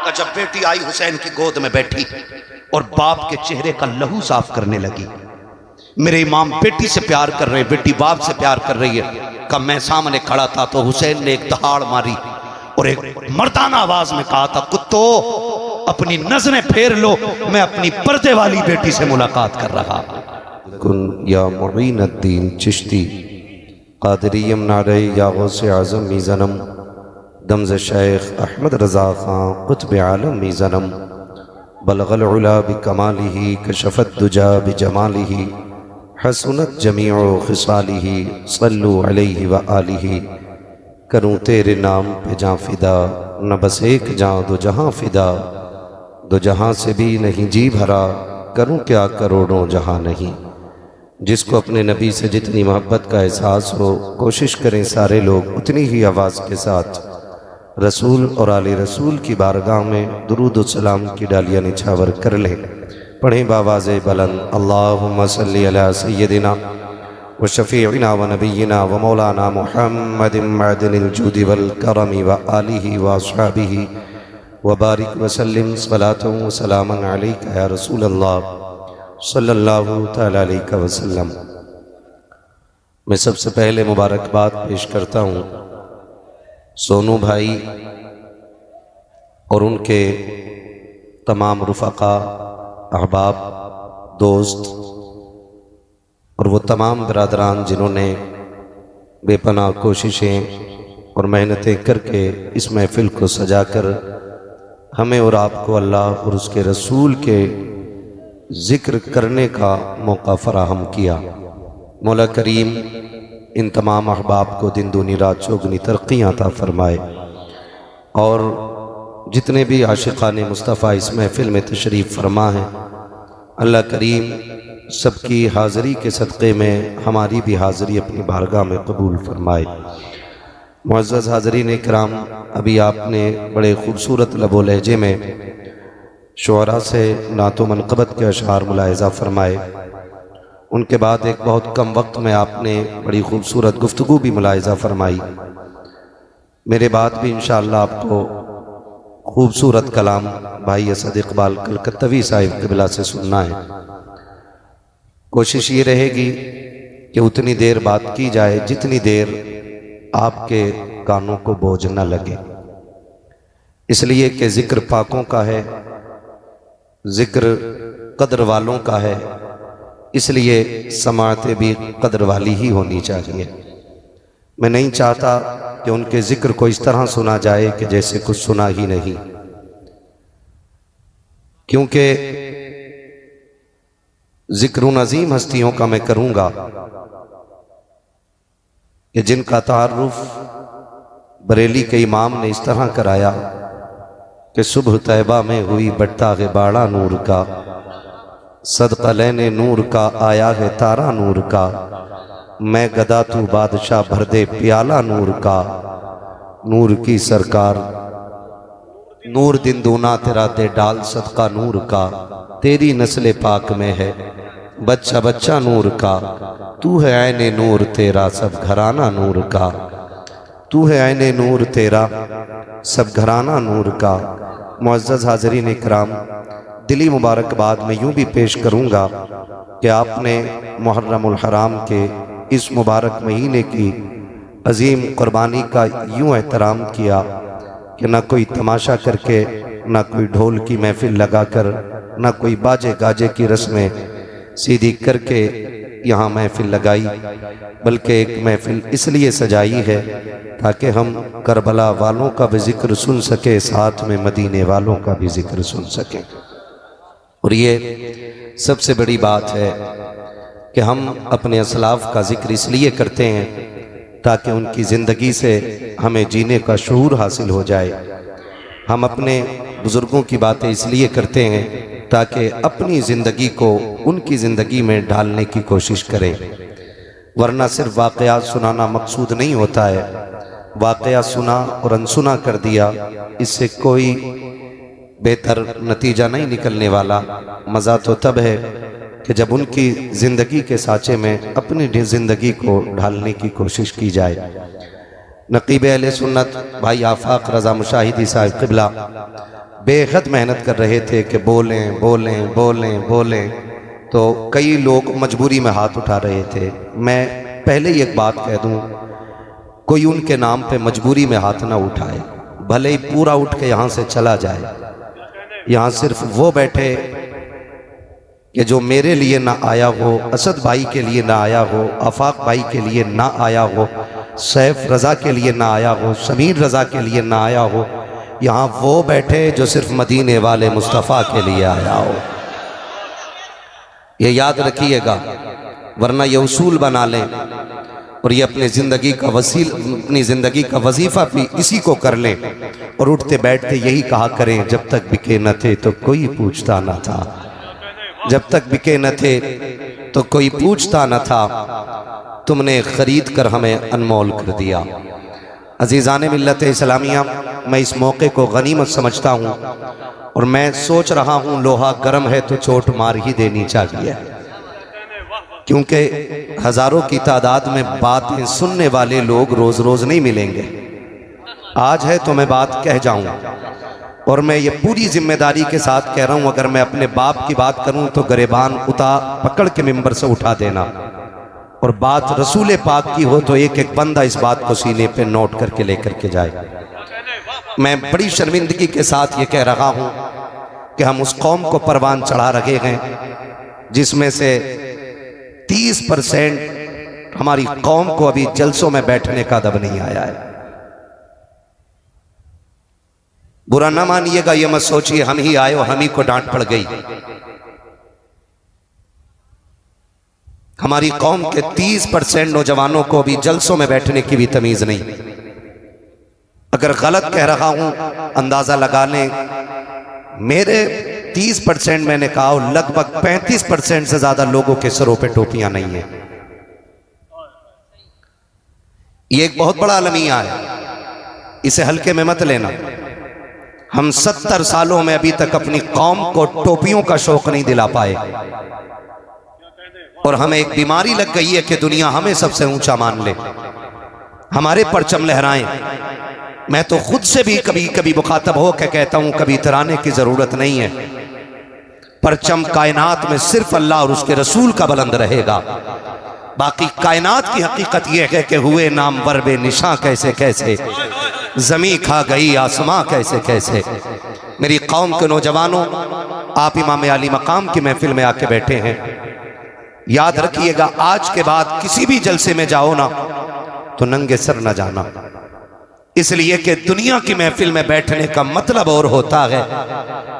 का जब बेटी आई हुसैन की गोद में बैठी और बाप के चेहरे का लहू साफ करने लगी। मेरे इमाम बेटी से प्यार कर रहे, बेटी बाप से प्यार कर रही है। का मैं सामने खड़ा था तो हुसैन ने एक दहाड़ मारी और एक मर्दाना आवाज में कहा था कुत्तो अपनी नजरें फेर लो, मैं अपनी पर्दे वाली बेटी से मुलाकात कर रहा। कुन या मुईनुद्दीन चिश्ती कादरियम नारे या गौसे आज़म मीज़नम दमज़ शेख अहमद रज़ा ख़ान क़ुत्ब आलम मीज़नम बलगल उला बिकमालिही कशफ़त दुजा बिजमालिही हसनत जमीउ ख़िसालिही सल्लु अलैहि व आलिही। करूँ तेरे नाम पे जाँ फ़िदा, न बस एक जाँ दो जहाँ फ़िदा, दो जहाँ से भी नहीं जी भरा, करूँ क्या करोड़ों जहाँ नहीं। जिसको अपने नबी से जितनी मोहब्बत का एहसास हो, कोशिश करें सारे लोग उतनी ही आवाज़ के साथ रसूल और आले रसूल की बारगाह में दुरूद व सलाम की डालियाँ निछावर कर लें। पढ़ें बावाज़ बुलंद अल्लाहुम्मा सल्ली अला सय्यदिना व शफ़ीइना व नबिय्यिना व मौलाना मुहम्मदिन मअदनिल जुदी वल करमी व आलिही व अस्हाबिही व बारिक व सल्लिम सलातन व सलामन अलैका या रसूल अल्लाह सल्लल्लाहु तआला अलैहि वसल्लम। मैं सबसे पहले मुबारकबाद पेश करता हूँ सोनू भाई और उनके तमाम रुफ़क़ा, अहबाब, दोस्त और वो तमाम बरादरान जिन्होंने बेपनाह कोशिशें और मेहनतें करके इस महफ़िल को सजाकर हमें और आपको अल्लाह और उसके रसूल के ज़िक्र करने का मौका फ़राहम किया। मौला करीम इन तमाम अहबाब को दिन दूनी रात चौगुनी तरक्कियाँ अता फ़रमाए और जितने भी आशिक़ाने मुस्तफ़ा इस महफ़िल में तशरीफ़ फरमा हैं, अल्लाह करीम सबकी हाज़री के सदक़े में हमारी भी हाज़री अपनी बारगाह में कबूल फरमाए। मुअज़्ज़ज़ हाज़रीन इकराम, अभी आपने बड़े ख़ूबसूरत लबो लहजे में शुअरा से नातो मनक़बत के अशार मुलाहिज़ा फरमाए। उनके बाद एक बहुत कम वक्त में आपने बड़ी ख़ूबसूरत गुफ्तगू भी मुलाहिज़ा फरमाई। मेरे बाद भी इंशाअल्लाह आपको ख़ूबसूरत कलाम भाई असद इक़बाल कलकत्तवी साहिब क़िबला से सुनना है। कोशिश ये रहेगी कि उतनी देर बात की जाए जितनी देर आपके कानों को बोझ न लगे, इसलिए कि ज़िक्र पाकों का है, ज़िक्र कदर वालों का है, इसलिए समाअतें भी कदर वाली ही होनी चाहिए। मैं नहीं चाहता कि उनके ज़िक्र को इस तरह सुना जाए कि जैसे कुछ सुना ही नहीं, क्योंकि ज़िक्र उन अजीम हस्तियों का मैं करूँगा कि जिनका तारुफ बरेली के इमाम ने इस तरह कराया कि सुबह तैबा में हुई बट्टा है बाड़ा नूर का, सदका लेने नूर का आया है तारा नूर का, मैं गदा तू बादशाह भर दे प्याला नूर का, नूर की सरकार नूर दिन दूना तेरा दे डाल सदका नूर का, तेरी नस्ल पाक में है बच्चा बच्चा नूर का, तू है ऐने नूर तेरा सब घराना नूर का, तू है ऐने नूर तेरा सब घराना नूर का। मुअज़्ज़ज़ हाज़रीन इकराम, दिली मुबारकबाद में यूँ भी पेश करूँगा कि आपने मुहर्रमुल हराम के इस मुबारक महीने की अजीम कुर्बानी का यूँ एहतराम किया कि ना कोई तमाशा करके, ना कोई ढोल की महफिल लगाकर, ना कोई बाजे गाजे की रस्में सीधी करके यहाँ महफिल लगाई, बल्कि एक महफिल इसलिए सजाई है ताकि हम करबला वालों का भी जिक्र सुन सके, साथ में मदीने वालों का भी जिक्र सुन सकें। और ये सबसे बड़ी बात है कि हम अपने असलाफ का जिक्र इसलिए करते हैं ताकि उनकी ज़िंदगी से हमें जीने का शऊर हासिल हो जाए। हम अपने बुज़ुर्गों की बातें इसलिए करते हैं ताकि अपनी ज़िंदगी को उनकी ज़िंदगी में ढालने की कोशिश करें, वरना सिर्फ वाक़यात सुनाना मकसूद नहीं होता है। वाक़यात सुना और अनसुना कर दिया, इससे कोई बेहतर नतीजा नहीं निकलने वाला। मज़ा तो तब है कि जब उनकी ज़िंदगी के साँचे में अपनी ज़िंदगी को ढालने की कोशिश की जाए। नक़ीब अहले सुन्नत भाई आफाक रज़ा मुशाहिदी साहिब क़िबला बेहद मेहनत कर रहे थे कि बोलें बोलें बोलें बोलें, तो कई लोग मजबूरी में हाथ उठा रहे थे। मैं पहले ही एक बात कह दूं, कोई उनके नाम पे मजबूरी में हाथ ना उठाए, भले ही पूरा उठ के यहाँ से चला जाए। यहाँ सिर्फ वो बैठे कि जो मेरे लिए ना आया हो, असद भाई के लिए ना आया हो, आफाक भाई के लिए ना आया हो, सैफ रज़ा के लिए ना आया हो, समीर रज़ा के लिए ना आया हो। यहाँ वो बैठे जो सिर्फ मदीने वाले मुस्तफ़ा के लिए आया हो। ये याद रखिएगा, वरना ये उसूल बना लें और ये अपनी ज़िंदगी का वजीफ़ा भी इसी को कर लें और उठते बैठते यही कहा करें, जब तक बिके न थे तो कोई पूछता न था, जब तक बिके न थे तो कोई पूछता न था, तुमने खरीद कर हमें अनमोल कर दिया। अजीज़ान मिल्लत इस्लामिया, मैं इस मौके को गनीमत समझता हूँ और मैं सोच रहा हूँ लोहा गर्म है तो चोट मार ही देनी चाहिए, क्योंकि हज़ारों की तादाद में बातें सुनने वाले लोग रोज़ रोज़ नहीं मिलेंगे। आज है तो मैं बात कह जाऊँ, और मैं ये पूरी जिम्मेदारी के साथ कह रहा हूँ, अगर मैं अपने बाप की बात करूँ तो गरेबान पकड़ के मिंबर से उठा देना, और बात रसूल पाक की हो तो एक एक बंदा इस बात को सीने पे नोट करके लेकर के जाए। मैं बड़ी शर्मिंदगी के साथ ये कह रहा हूँ कि हम उस कौम को परवान चढ़ा रहे हैं जिसमें से 30% हमारी कौम को अभी जलसों में बैठने का अदब नहीं आया है। बुरा ना मानिएगा, ये मत सोचिए हम ही आए और हम ही को डांट पड़ गई। हमारी कौम के 30% नौजवानों को भी जलसों में बैठने की भी तमीज नहीं। अगर गलत कह रहा हूं अंदाजा लगा लें, मेरे 30% मैंने कहा, लगभग 35% से ज्यादा लोगों के सरों पे टोपियां नहीं है। ये एक बहुत बड़ा अलमिया है, इसे हल्के में मत लेना। हम 70 सालों में अभी तक अपनी कौम को टोपियों का शौक नहीं दिला पाए, और हमें एक बीमारी लग गई है कि दुनिया हमें सबसे ऊंचा मान ले, हमारे परचम लहराएं। मैं तो खुद से भी कभी कभी मुखातब हो के कहता हूं, कभी इतराने की जरूरत नहीं है। परचम कायनात में सिर्फ अल्लाह और उसके रसूल का बुलंद रहेगा। बाकी कायनात की हकीकत यह है कि हुए नामवर बेनिशां कैसे कैसे, जमी खा गई आसमां कैसे कैसे। मेरी कौम के नौजवानों, आप इमाम अली मकाम की महफिल में आके बैठे हैं, याद रखिएगा आज के बाद किसी भी जलसे में जाओ ना तो नंगे सर न जाना, इसलिए कि दुनिया की महफिल में बैठने का मतलब और होता है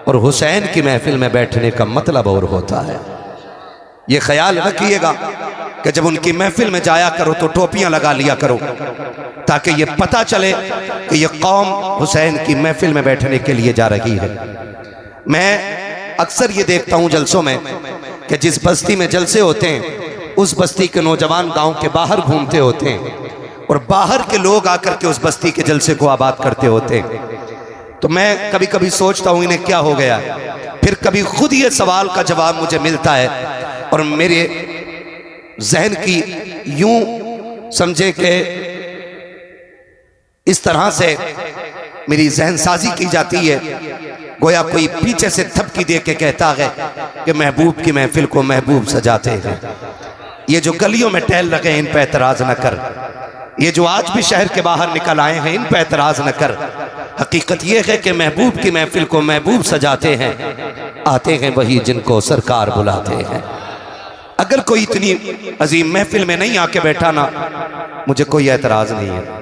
और हुसैन की महफिल में बैठने का मतलब और होता है। ये ख्याल रखिएगा कि जब उनकी महफिल में जाया करो तो टोपियां लगा लिया करो, ताकि ये पता चले कि ये कौम हुसैन की महफिल में बैठने के लिए जा रही है। मैं अक्सर ये देखता हूं जलसों में कि जिस बस्ती में जलसे होते हैं उस बस्ती के नौजवान गांव के बाहर घूमते होते हैं और बाहर के लोग आकर के उस बस्ती के जलसे को आबाद करते होते हैं। तो मैं कभी कभी सोचता हूं इन्हें क्या हो गया, फिर कभी खुद ये सवाल का जवाब मुझे मिलता है और मेरे जहन की यूं समझे कि इस तरह से मेरी जहन साजी की जाती है, गोया कोई पीछे से थपकी दे के कहता है कि महबूब की महफिल को महबूब सजाते हैं। ये जो गलियों में टहल लगे हैं इन पे एतराज न कर, ये जो आज भी शहर के बाहर निकल आए हैं इन पे एतराज न कर। हकीकत ये है कि महबूब की महफिल को महबूब सजाते हैं, आते हैं वही जिनको सरकार बुलाते हैं। अगर कोई इतनी अजीम महफिल में नहीं आके बैठा ना, मुझे कोई एतराज नहीं है,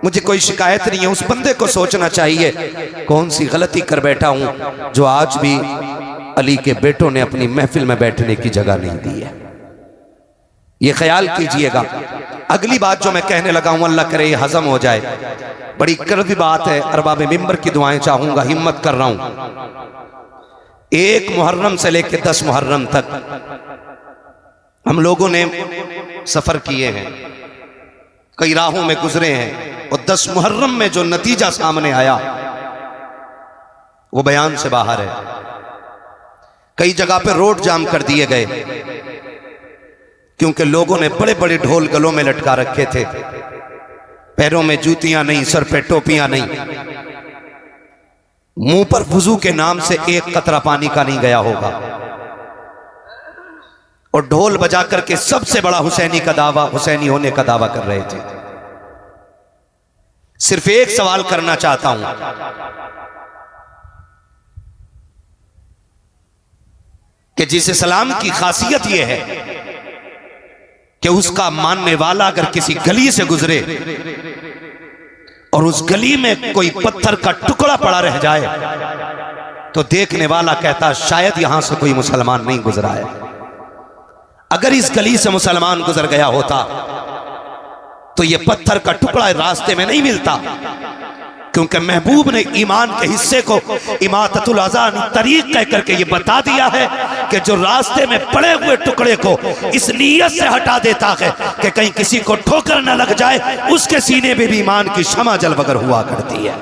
मुझे कोई शिकायत नहीं है। उस बंदे को सोचना चाहिए कौन सी गलती कर बैठा हूं जो आज भी अली के बेटों ने अपनी महफिल में बैठने की जगह नहीं दी है। ये ख्याल कीजिएगा। अगली बात जो मैं कहने लगा हूं, अल्लाह करे ये हजम हो जाए, बड़ी कड़वी बात है, अरबाब मिंबर की दुआएं चाहूंगा, हिम्मत कर रहा हूं। 1 मुहर्रम से लेकर 10 मुहर्रम तक हम लोगों ने सफर किए हैं, कई राहों में गुजरे हैं और 10 मुहर्रम में जो नतीजा सामने आया वो बयान से बाहर है। कई जगह पे रोड जाम कर दिए गए क्योंकि लोगों ने बड़े बड़े ढोल गलों में लटका रखे थे, पैरों में जूतियां नहीं, सर पे टोपियां नहीं, मुंह पर वुजू के नाम से एक कतरा पानी का नहीं गया होगा और ढोल बजा करके सबसे बड़ा हुसैनी का दावा, हुसैनी होने का दावा कर रहे थे। सिर्फ एक सवाल करना चाहता हूं कि जिस इस्लाम की खासियत यह है कि उसका मानने वाला अगर किसी गली से गुजरे और उस गली में कोई पत्थर का टुकड़ा पड़ा रह जाए तो देखने वाला कहता शायद यहां से कोई मुसलमान नहीं गुजरा है। अगर इस गली से मुसलमान गुजर गया होता तो यह पत्थर का टुकड़ा रास्ते में नहीं मिलता, क्योंकि महबूब ने ईमान के हिस्से को इमाततुल अज़ान तरीक कह करके ये बता दिया है कि जो रास्ते में पड़े हुए टुकड़े को इस नीयत से हटा देता है कि कहीं किसी को ठोकर न लग जाए, उसके सीने में भी ईमान की शमा जलवगर हुआ करती है।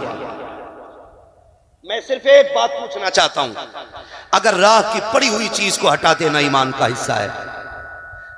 मैं सिर्फ एक बात पूछना चाहता हूं, अगर राह की पड़ी हुई चीज को हटा देना ईमान का हिस्सा है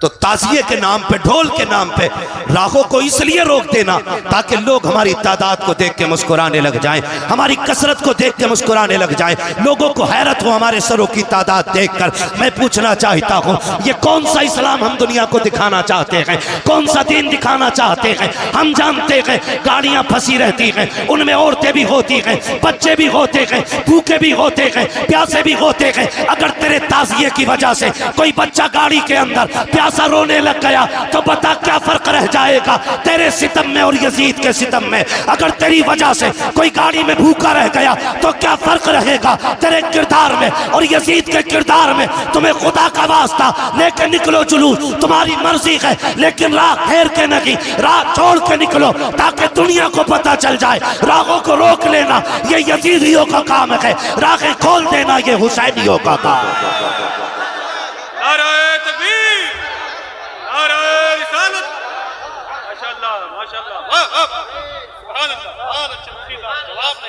तो ताज़िये के नाम पे, ढोल के नाम पे राहों को इसलिए रोक देना ताकि लोग हमारी तादाद को देख के मुस्कुराने लग जाएं, हमारी कसरत को देख के मुस्कुराने लग जाएं, लोगों को हैरत हो हमारे सरों की तादाद देखकर। मैं पूछना चाहता हूं, ये कौन सा इस्लाम हम दुनिया को दिखाना चाहते हैं, कौन सा दीन दिखाना चाहते हैं? हम जानते हैं गाड़ियां फंसी रहती हैं, उनमें औरतें भी होती हैं, बच्चे भी होते हैं, भूखे भी होते हैं, प्यासे भी होते हैं। अगर तेरे ताज़िये की वजह से कोई बच्चा गाड़ी के अंदर प्यासा रोने लग गया तो बता क्या फर्क रह जाएगा तेरे सितम में और यजीद के सितम में? अगर तेरी वजह से कोई गाड़ी में भूखा रह गया तो क्या फर्क रहेगा तेरे किरदार में और यजीद के किरदार में? तुम्हें खुदा का वास्ता लेके निकलो जुलूस, तुम्हारी मर्जी है, लेकिन राह घेर के नहीं, राह छोड़ के निकलो ताकि दुनिया को पता चल जाए। राहों को रोक लेना ये यजीदियों का काम है, राहें खोल देना ये हुसैनियों का काम है।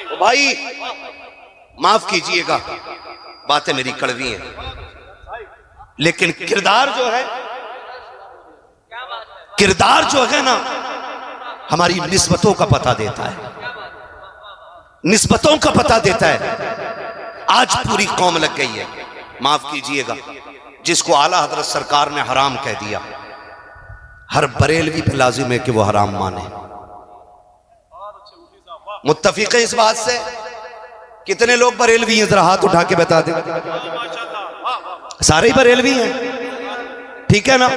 तो भाई माफ कीजिएगा, बातें मेरी कड़वी हैं, लेकिन किरदार जो है, किरदार जो है ना हमारी निस्बतों का पता देता है, निस्बतों का पता देता है। आज पूरी कौम लग गई है, माफ कीजिएगा, जिसको आला हजरत सरकार ने हराम कह दिया, हर बरेलवी पे लाजिम है कि वो हराम माने। मुत्तफिक है इस बात से? कितने लोग बरेलवी हैं, जरा हाथ उठा के बता दें। सारे ही बरेलवी हैं, ठीक है ना?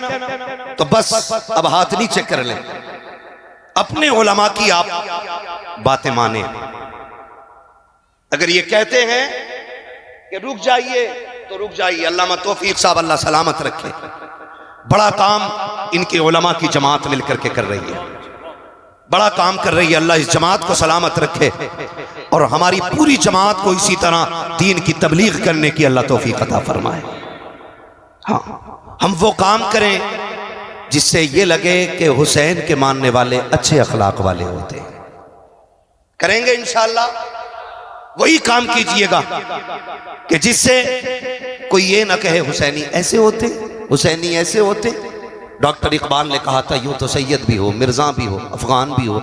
तो बस अब हाथ नीचे कर लें, अपने उलमा की आप बातें माने। अगर ये कहते हैं कि रुक जाइए तो रुक जाइए, अल्लामा तौफीक साहब अल्लाह सलामत रखे, बड़ा काम इनके उलमा की जमात मिलकर के कर रही है, बड़ा काम कर रही है। अल्लाह इस जमात को सलामत रखे और हमारी पूरी जमात को इसी तरह दीन की तबलीग करने की अल्लाह तौफीक अता फरमाए। हाँ, हम वो काम करें जिससे ये लगे कि हुसैन के मानने वाले अच्छे अखलाक वाले होते हैं। करेंगे इंशाअल्लाह, वही काम कीजिएगा कि जिससे कोई ये ना कहे हुसैनी ऐसे होते, हुसैनी ऐसे होते। डॉक्टर इकबाल ने कहा था, यूं तो सैयद भी हो, मिर्जा भी हो, अफगान भी हो,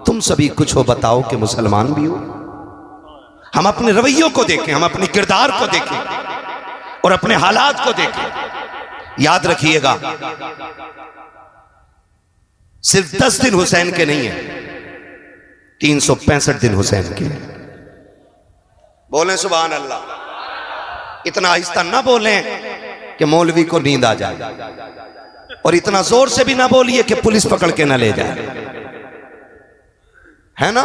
तुम सभी कुछ हो, बताओ कि मुसलमान भी हो। हम अपने रवैयों को देखें, हम अपने किरदार को देखें और अपने हालात को देखें। याद रखिएगा, सिर्फ 10 दिन हुसैन के नहीं है, 365 दिन हुसैन के। बोलें सुभान अल्लाह। इतना आहिस्ता ना बोलें कि मौलवी को नींद आ जाए, और इतना जोर से भी ना बोलिए कि पुलिस पकड़ के ना ले जाए, है ना।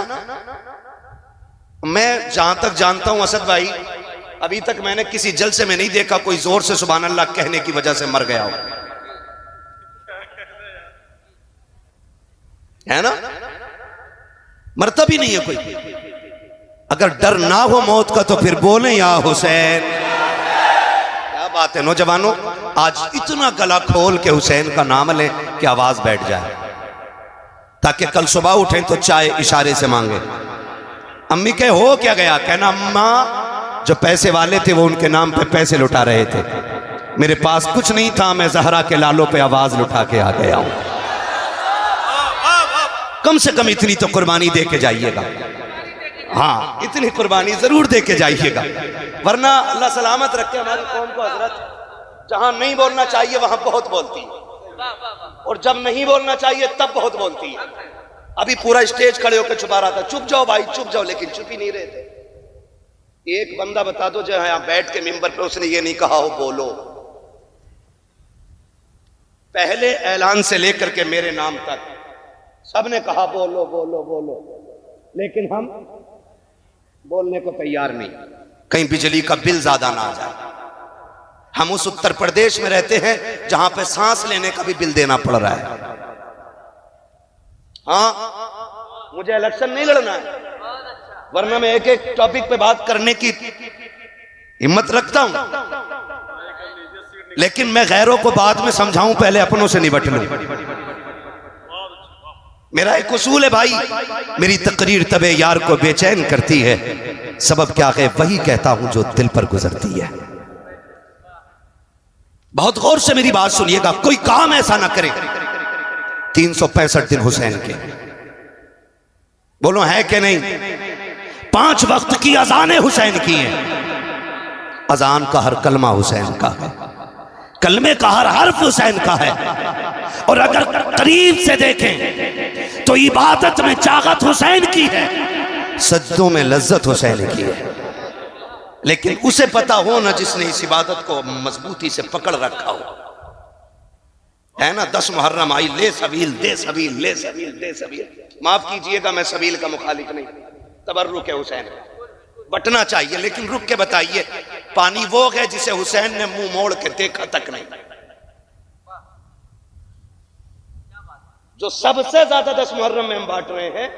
मैं जहां तक जानता हूं असद भाई, अभी तक मैंने किसी जलसे में नहीं देखा कोई जोर से सुभान अल्लाह कहने की वजह से मर गया हो, है ना। मरता भी नहीं है कोई। अगर डर ना हो मौत का तो फिर बोलें या हुसैन। क्या बात है नौजवानों, आज इतना गला खोल के हुसैन का नाम लें कि आवाज बैठ जाए, ताकि कल सुबह उठें तो चाय इशारे से मांगे। अम्मी कहे हो क्या गया, कहना अम्मा जो पैसे वाले थे वो उनके नाम पे पैसे लुटा रहे थे, मेरे पास कुछ नहीं था, मैं जहरा के लालों पे आवाज लुटा के आ गया हूं। कम से कम इतनी तो कुर्बानी दे के जाइएगा। हाँ, इतनी कुर्बानी जरूर दे के जाइएगा, वरना अल्लाह सलामत रखे हमारी कौम को। हजरत जहां नहीं बोलना चाहिए वहां बहुत बोलती है, और जब नहीं बोलना चाहिए तब बहुत बोलती है। अभी पूरा स्टेज खड़े होकर छुपा रहा था, चुप जाओ भाई चुप जाओ, लेकिन चुप ही नहीं रहे थे। एक बंदा बता दो जो यहां बैठ के मिंबर पे उसने ये नहीं कहा हो बोलो। पहले ऐलान से लेकर के मेरे नाम तक सबने कहा बोलो बोलो बोलो, लेकिन हम बोलने को तैयार नहीं, कहीं बिजली का बिल ज्यादा ना आ जाए। हम उस उत्तर प्रदेश में रहते हैं जहां पे सांस लेने का भी बिल देना पड़ रहा है। हाँ, मुझे इलेक्शन नहीं लड़ना है, वरना मैं एक एक टॉपिक पे बात करने की हिम्मत रखता हूं, लेकिन मैं गैरों को बाद में समझाऊं, पहले अपनों से निपट लूं। मेरा एक उसूल है भाई, मेरी तकरीर तबे यार को बेचैन करती है, सबब क्या है वही कहता हूं जो दिल पर गुजरती है। बहुत गौर से मेरी बात सुनिएगा, कोई काम ऐसा ना करे। 365 दिन हुसैन के, बोलो है कि नहीं। 5 वक्त की अजानें हुसैन की हैं। अजान का हर कलमा हुसैन का है, कलमे का हर हर्फ हुसैन का है, और अगर करीब से देखें तो इबादत में चागत हुसैन की है, सज्जों में लज्जत हुसैन की है। लेकिन उसे पता हो ना जिसने इस इबादत को मजबूती से पकड़ रखा हो, है ना। 10 मुहर्रम आई, ले सबील दे सबील, ले सबील दे सबील। माफ कीजिएगा मैं सबील का मुखालिफ नहीं, तबर्रुक है हुसैन, बटना चाहिए, लेकिन रुक के बताइए पानी वो है जिसे हुसैन ने मुंह मोड़ के देखा तक नहीं, जो सबसे ज्यादा 10 मुहर्रम में हम बांट रहे हैं।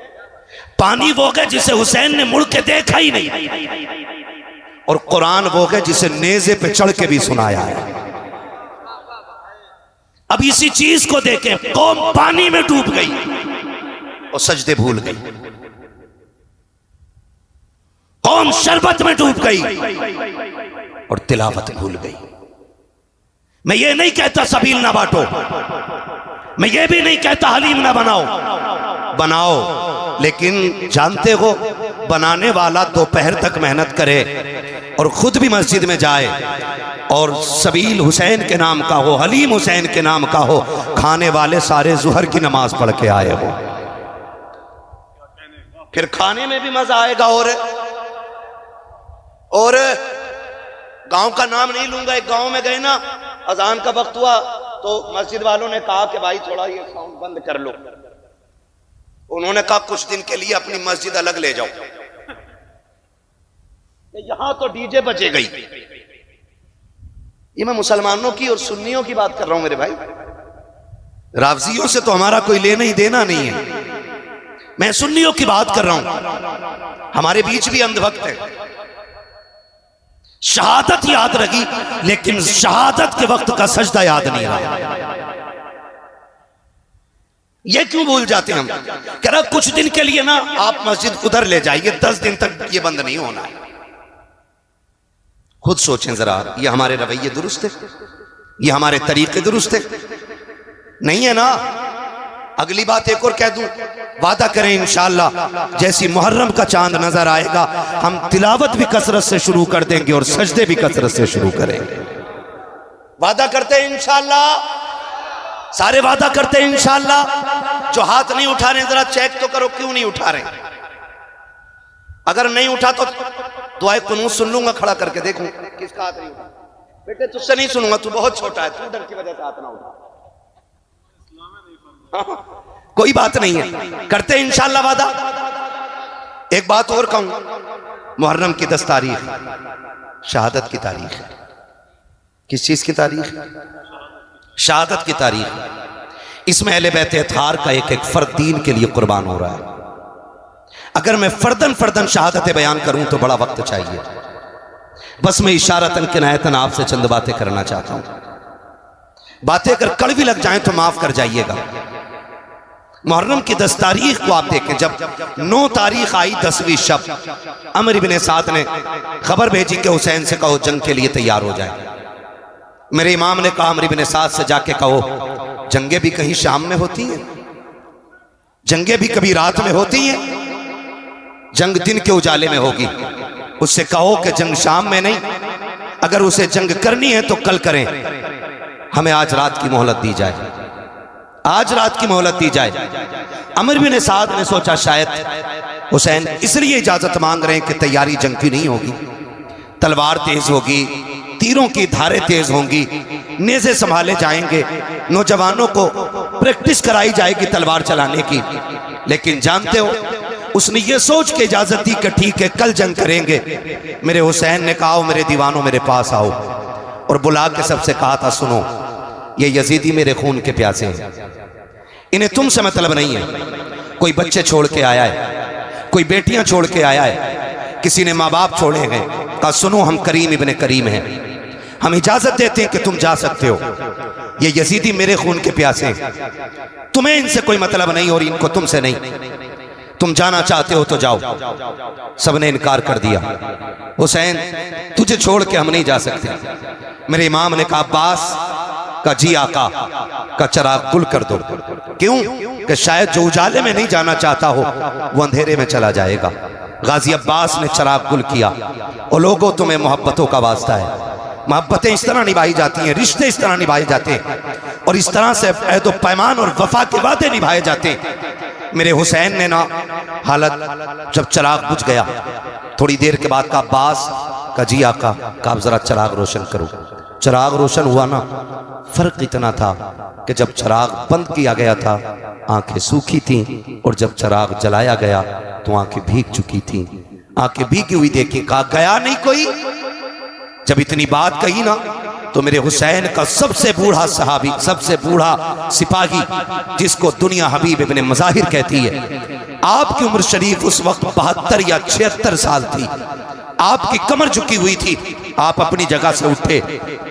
पानी वो है जिसे हुसैन ने मुड़ के देखा ही नहीं, और कुरान वो है जिसे नेज़े पे चढ़ के भी सुनाया है। अब इसी चीज को देखें, कौम पानी में डूब गई और सजदे भूल गई, कौम शरबत में डूब गई और तिलावत भूल गई। मैं ये नहीं कहता सबील ना बांटो, मैं ये भी नहीं कहता हलीम ना बनाओ, बनाओ, लेकिन जानते हो बनाने वाला दोपहर तक मेहनत करे और खुद भी मस्जिद में जाए, और सबील हुसैन के नाम का हो, हलीम हुसैन के नाम का हो, खाने वाले सारे जुहर की नमाज पढ़ के आए हो, फिर खाने में भी मजा आएगा। और गांव का नाम नहीं लूंगा, एक गांव में गए ना, अजान का वक्त हुआ तो मस्जिद वालों ने कहा कि भाई थोड़ा ये साउंड बंद कर लो। उन्होंने कहा कुछ दिन के लिए अपनी मस्जिद अलग ले जाओ, यहां तो डीजे बजे गई। ये मैं मुसलमानों की और सुन्नियों की बात कर रहा हूं मेरे भाई, रावजियों से तो हमारा कोई लेना ही देना नहीं है, मैं सुन्नियों की बात कर रहा हूं। हमारे बीच भी अंधभक्त है, शहादत याद रही लेकिन शहादत के वक्त का सजदा याद नहीं रहा। ये क्यों भूल जाते हैं हम? कह रहा कुछ दिन के लिए ना आप मस्जिद उधर ले जाइए, 10 दिन तक ये बंद नहीं होना है। खुद सोचें जरा, ये हमारे रवैये दुरुस्त है? ये हमारे तरीके दुरुस्त है? नहीं है ना। अगली बात एक और कह दूं, वादा करें इंशाअल्लाह जैसी मुहर्रम का चांद नजर आएगा हम तिलावत भी कसरत से शुरू कर देंगे और सजदे भी कसरत से शुरू करेंगे। वादा करते हैं इंशाअल्लाह, सारे वादा करते हैं इंशाअल्लाह। जो हाथ नहीं उठा रहे जरा चेक तो करो क्यों नहीं उठा रहे। अगर नहीं उठा तो दुआए कुनूत सुन लूंगा, खड़ा करके देखूं किसका हाथ नहीं उठा। बेटे तुझसे नहीं सुनूंगा, तू बहुत छोटा है, तू डर की वजह से हाथ ना उठा। कोई बात नहीं है, करते हैं इंशाअल्लाह वादा। एक बात और कहूं, मुहर्रम की 10 तारीख शहादत की तारीख है। किस चीज की तारीख? शहादत की तारीख। इसमें अहले बैत अतहार का एक एक फर्द दीन के लिए कुर्बान हो रहा है। अगर मैं फर्दन फर्दन शहादतें बयान करूं तो बड़ा वक्त चाहिए। बस मैं इशारतन किनायतन आपसे चंद बातें करना चाहता हूं। बातें अगर कड़वी लग जाएं तो माफ कर जाइएगा। मुहर्रम की 10 तारीख को आप देखें, जब 9 तारीख आई 10वीं शब, अमर इब्ने साद ने खबर भेजी कि हुसैन से कहो जंग के लिए तैयार हो जाए। मेरे इमाम ने कहा अमर इब्ने साद से जाके कहो जंगे भी कहीं शाम में होती हैं, जंगे भी कभी रात में होती हैं, जंग दिन के उजाले में होगी। उससे कहो कि जंग शाम में नहीं, अगर उसे जंग करनी है तो कल करें, हमें आज रात की मोहलत दी जाए, आज रात की मोहलत दी जाए। अमर बिन साद ने सोचा शायद हुसैन इसलिए इजाजत मांग रहे हैं कि तैयारी जंग की नहीं होगी, तलवार तेज होगी, तीरों की धारें तेज होंगी, नेज़े संभाले जाएंगे, नौजवानों को प्रैक्टिस कराई जाएगी तलवार चलाने की। लेकिन जानते हो उसने ये सोच के इजाजत दी कि ठीक है कल जंग करेंगे। मेरे हुसैन ने कहा मेरे दीवानों मेरे पास आओ, और बुला के सबसे कहा था सुनो ये यजीदी मेरे खून के प्यासे हैं, इन्हें तुमसे मतलब नहीं है। कोई बच्चे छोड़ के आया है, कोई बेटियां छोड़ के आया है, किसी ने माँ बाप छोड़े हैं। कहा सुनो हम करीम इब्ने करीम हैं, हम इजाजत देते हैं कि तुम जा सकते हो, ये यजीदी मेरे खून के प्यासे हैं, तुम्हें इनसे कोई मतलब नहीं और इनको तुमसे नहीं, तुम जाना चाहते हो तो जाओ। सबने इनकार कर दिया, हुसैन तुझे छोड़ के हम नहीं जा सकते। मेरे इमाम ने कहा अब्बास का जी आका का चराग गुल कर दो। क्यों? कि शायद जो उजाले में नहीं जाना चाहता हो वो अंधेरे में चला जाएगा। गाजी अब्बास ने चराग गुल किया। और लोगों तुम्हें मोहब्बतों का वास्ता है, मोहब्बतें इस तरह निभाई जाती हैं, रिश्ते इस तरह निभाए जाते हैं, और इस तरह से अहद व पैमान और वफा के वादे निभाए जाते हैं। मेरे हुसैन ने ना हालत जब चराग बुझ गया, थोड़ी देर के बाद का अब्बास का जी आका का जरा चराग रोशन करो। चराग रोशन हुआ ना, फर्क इतना था कि जब चराग बंद किया गया था आंखें सूखी थीं, और जब चराग जलाया गया तो आंखें भीग चुकी थीं। आंखें भीगी हुई देखी, कहा गया नहीं कोई। जब इतनी बात कही ना तो मेरे हुसैन का सबसे बूढ़ा सहाबी, सबसे बूढ़ा सिपाही, जिसको दुनिया हबीब इब्ने मज़ाहिर कहती है, आपकी उम्र शरीफ उस वक्त 72 या 76 साल थी, आपकी कमर झुकी हुई थी, आप अपनी जगह से उठे,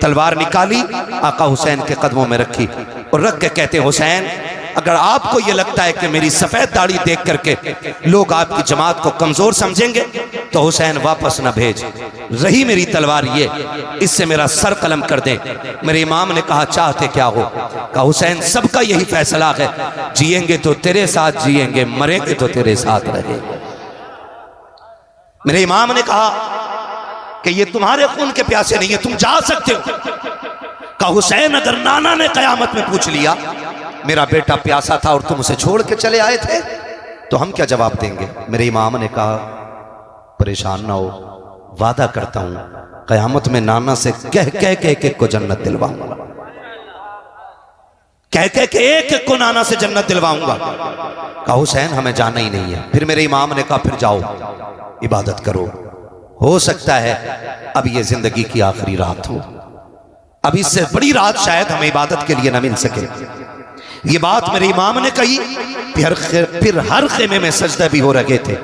तलवार निकाली, आका हुसैन के कदमों में रखी और रख के कहते हुसैन अगर आपको यह लगता है कि मेरी सफेद दाढ़ी देख करके लोग आपकी जमात को कमजोर समझेंगे तो हुसैन वापस न भेज, रही मेरी तलवार ये, इससे मेरा सर कलम कर दे। मेरे इमाम ने कहा चाहते क्या हो? कहा हुसैन सबका यही फैसला है, जिएंगे तो तेरे साथ जिएंगे, मरेंगे तो तेरे साथ रहेंगे। मेरे इमाम ने कहा कि ये तुम्हारे खून के प्यासे नहीं है, तुम जा सकते हो। कहा हुसैन अगर नाना ने कयामत में पूछ लिया मेरा बेटा प्यासा था और तुम उसे छोड़ के चले आए थे तो हम क्या जवाब देंगे? मेरे इमाम ने कहा परेशान ना हो, वादा करता हूं कयामत में नाना से कह कह के एक एक को जन्नत दिलवाऊंगा, कह कह के एक एक को नाना से जन्नत दिलवाऊंगा। कहा हुसैन हमें जाना ही नहीं है। फिर मेरे इमाम ने कहा फिर जाओ इबादत करो, हो सकता है अब ये जिंदगी की आखिरी रात हो, अब इससे बड़ी रात शायद हमें इबादत के लिए न मिल सके। ये बात मेरे इमाम ने कही। फिर हर खेमे में सजदे भी हो रहे थे,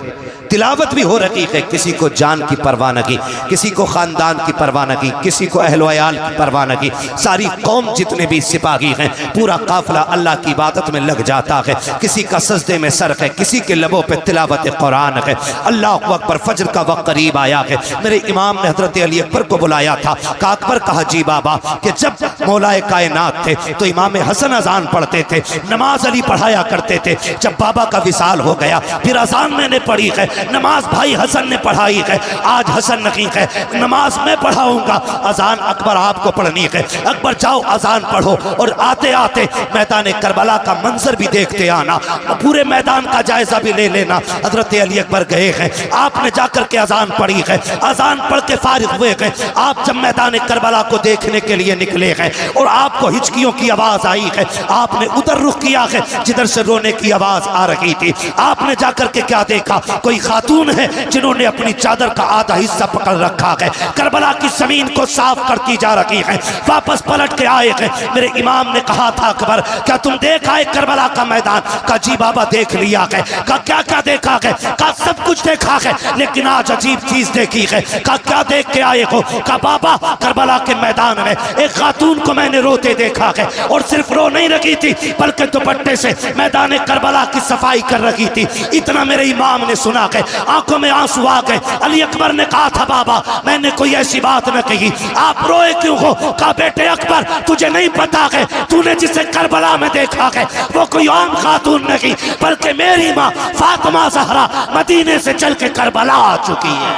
तिलावत भी हो रही है, किसी को जान की परवाह न की, किसी को खानदान की परवाह न की, किसी को अहलो अयाल की परवाह न की। सारी कौम जितने भी सिपाही हैं, पूरा काफिला अल्लाह की इबादत में लग जाता है। किसी का सजदे में सर है, किसी के लबों पे तिलावत कुरान है। अल्लाह अकबर, फजर का वक्त करीब आया है। मेरे इमाम ने हजरत अली अकबर को बुलाया था। का अकबर कहा जी बाबा कि जब मौलाए कायनात थे तो इमाम हसन अजान पढ़ते थे, नमाज अली पढ़ाया करते थे। जब बाबा का विसाल हो गया फिर अजान मैंने पढ़ी है, नमाज भाई हसन ने पढ़ाई है। आज हसन नहीं है, नमाज मैं पढ़ाऊंगा, अजान अकबर आपको पढ़नी है। अकबर जाओ अजान पढ़ो और आते आते मैदान करबला का मंजर भी देखते आना, पूरे मैदान का जायजा भी ले लेना। हजरत अली अकबर गए हैं, आपने जाकर के अजान पढ़ी है, अजान पढ़ के फारिग हुए हैं। आप जब मैदान करबला को देखने के लिए निकले हैं और आपको हिचकियों की आवाज आई है, आपने उधर रुख किया है जिधर से रोने की आवाज आ रही थी। आपने जाकर के क्या देखा, कोई खातून है जिन्होंने अपनी चादर का आधा हिस्सा पकड़ रखा है, करबला की जमीन को साफ करती जा रही है। वापस पलट के आए हैं। मेरे इमाम ने कहा था अकबर क्या तुम देखा है करबला का मैदान? का जी बाबा देख लिया है। का क्या क्या देखा है? का सब कुछ देखा है, लेकिन आज अजीब चीज देखी है। का क्या देख के आए हो? का बाबा करबला के मैदान में एक खातून को मैंने रोते देखा है, और सिर्फ रो नहीं रही थी बल्कि दुपट्टे से मैदान करबला की सफाई कर रही थी। इतना मेरे इमाम ने सुना है, आंखों में आंसू आ गए। अली अकबर ने कहा था बाबा मैंने कोई ऐसी बात न कही, आप रोए क्यों हो? कहा बेटे अकबर तुझे नहीं पता है, तूने जिसे करबला में देखा है वो कोई आम खातून नहीं बल्कि मेरी माँ फातिमा ज़हरा मदीने से चल के करबला आ चुकी है।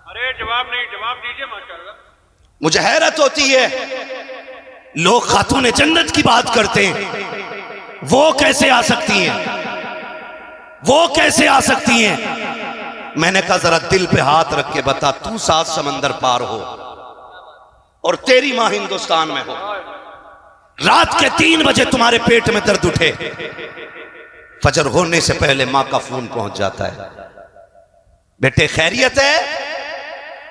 अरे जवाब नहीं, जवाब दीजिए माशाअल्लाह। मुझे हैरत होती है, लोग खातून जन्नत की बात करते हैं, वो कैसे आ सकती हैं? वो कैसे आ सकती हैं? मैंने कहा जरा दिल पे हाथ रख के बता, तू 7 समंदर पार हो और तेरी मां हिंदुस्तान में हो, रात के 3 बजे तुम्हारे पेट में दर्द उठे, फजर होने से पहले मां का फोन पहुंच जाता है, बेटे खैरियत है?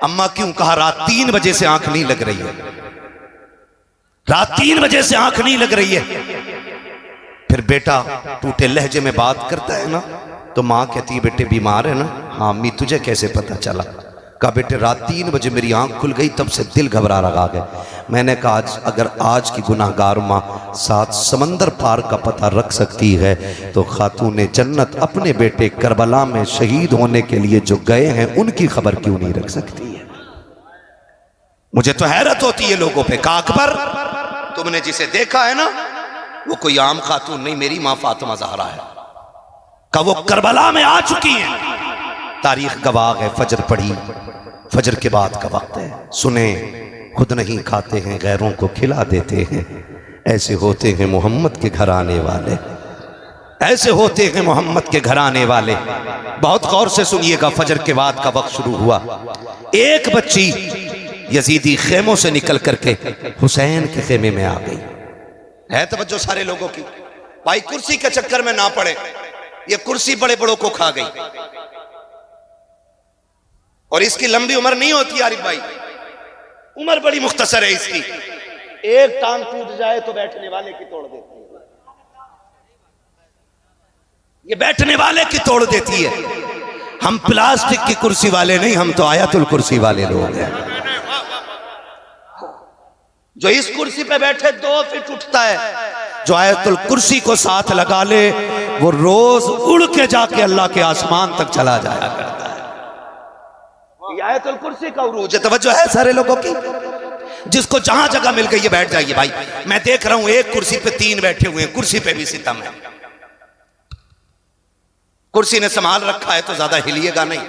अम्मा क्यों? कहा रात 3 बजे से आंख नहीं लग रही है, रात 3 बजे से आंख नहीं लग रही है। फिर बेटा टूटे लहजे में बात करता है ना, तो माँ कहती है बेटे बीमार है ना? हाँ अम्मी तुझे कैसे पता चला? कहा बेटे रात 3 बजे मेरी आंख खुल गई, तब से दिल घबरा रहा है। मैंने कहा अगर आज की गुनाहगार माँ 7 समंदर पार का पता रख सकती है तो खातून जन्नत अपने बेटे करबला में शहीद होने के लिए जो गए हैं उनकी खबर क्यों नहीं रख सकती है? मुझे तो हैरत होती है लोगों पे। कहा अकबर तुमने जिसे देखा है ना वो कोई आम खातून नहीं, मेरी माँ फातिमा ज़हरा है। का वो करबला में आ चुकी है, तारीख गवाह है। फजर पढ़ी, फजर के बाद का वक्त है, सुने खुद नहीं खाते हैं गैरों को खिला देते हैं, ऐसे होते हैं मोहम्मद के घर आने वाले, ऐसे होते हैं मोहम्मद के घर आने वाले। बहुत गौर से सुनिएगा, फजर के बाद का वक्त शुरू हुआ। एक बच्ची यजीदी खेमों से निकल करके हुसैन के खेमे में आ गई। है तवज्जो सारे लोगों की? भाई कुर्सी के चक्कर में ना पड़े, ये कुर्सी बड़े बड़ों को खा गई और इसकी लंबी उम्र नहीं होती आरिफ भाई, उम्र बड़ी मुख्तसर है इसकी। एक टांग टूट जाए तो बैठने वाले की तोड़ देती है, ये बैठने वाले की तोड़ देती है। हम प्लास्टिक की कुर्सी वाले नहीं, हम तो आयतुल कुर्सी वाले लोग हैं। जो इस कुर्सी पे बैठे 2 फीट उठता है, जो आयतुल कुर्सी को साथ लगा ले वो रोज उड़ के जाके अल्लाह के आसमान तक चला जाया करता है। ये आयतुल कुर्सी का उरूज है। तवज्जो है सारे लोगों की? जिसको जहां जगह मिल गई है बैठ जाइए भाई। मैं देख रहा हूं एक कुर्सी पे 3 बैठे हुए हैं, कुर्सी पे भी सितम है। कुर्सी ने संभाल रखा है तो ज्यादा हिलिएगा नहीं,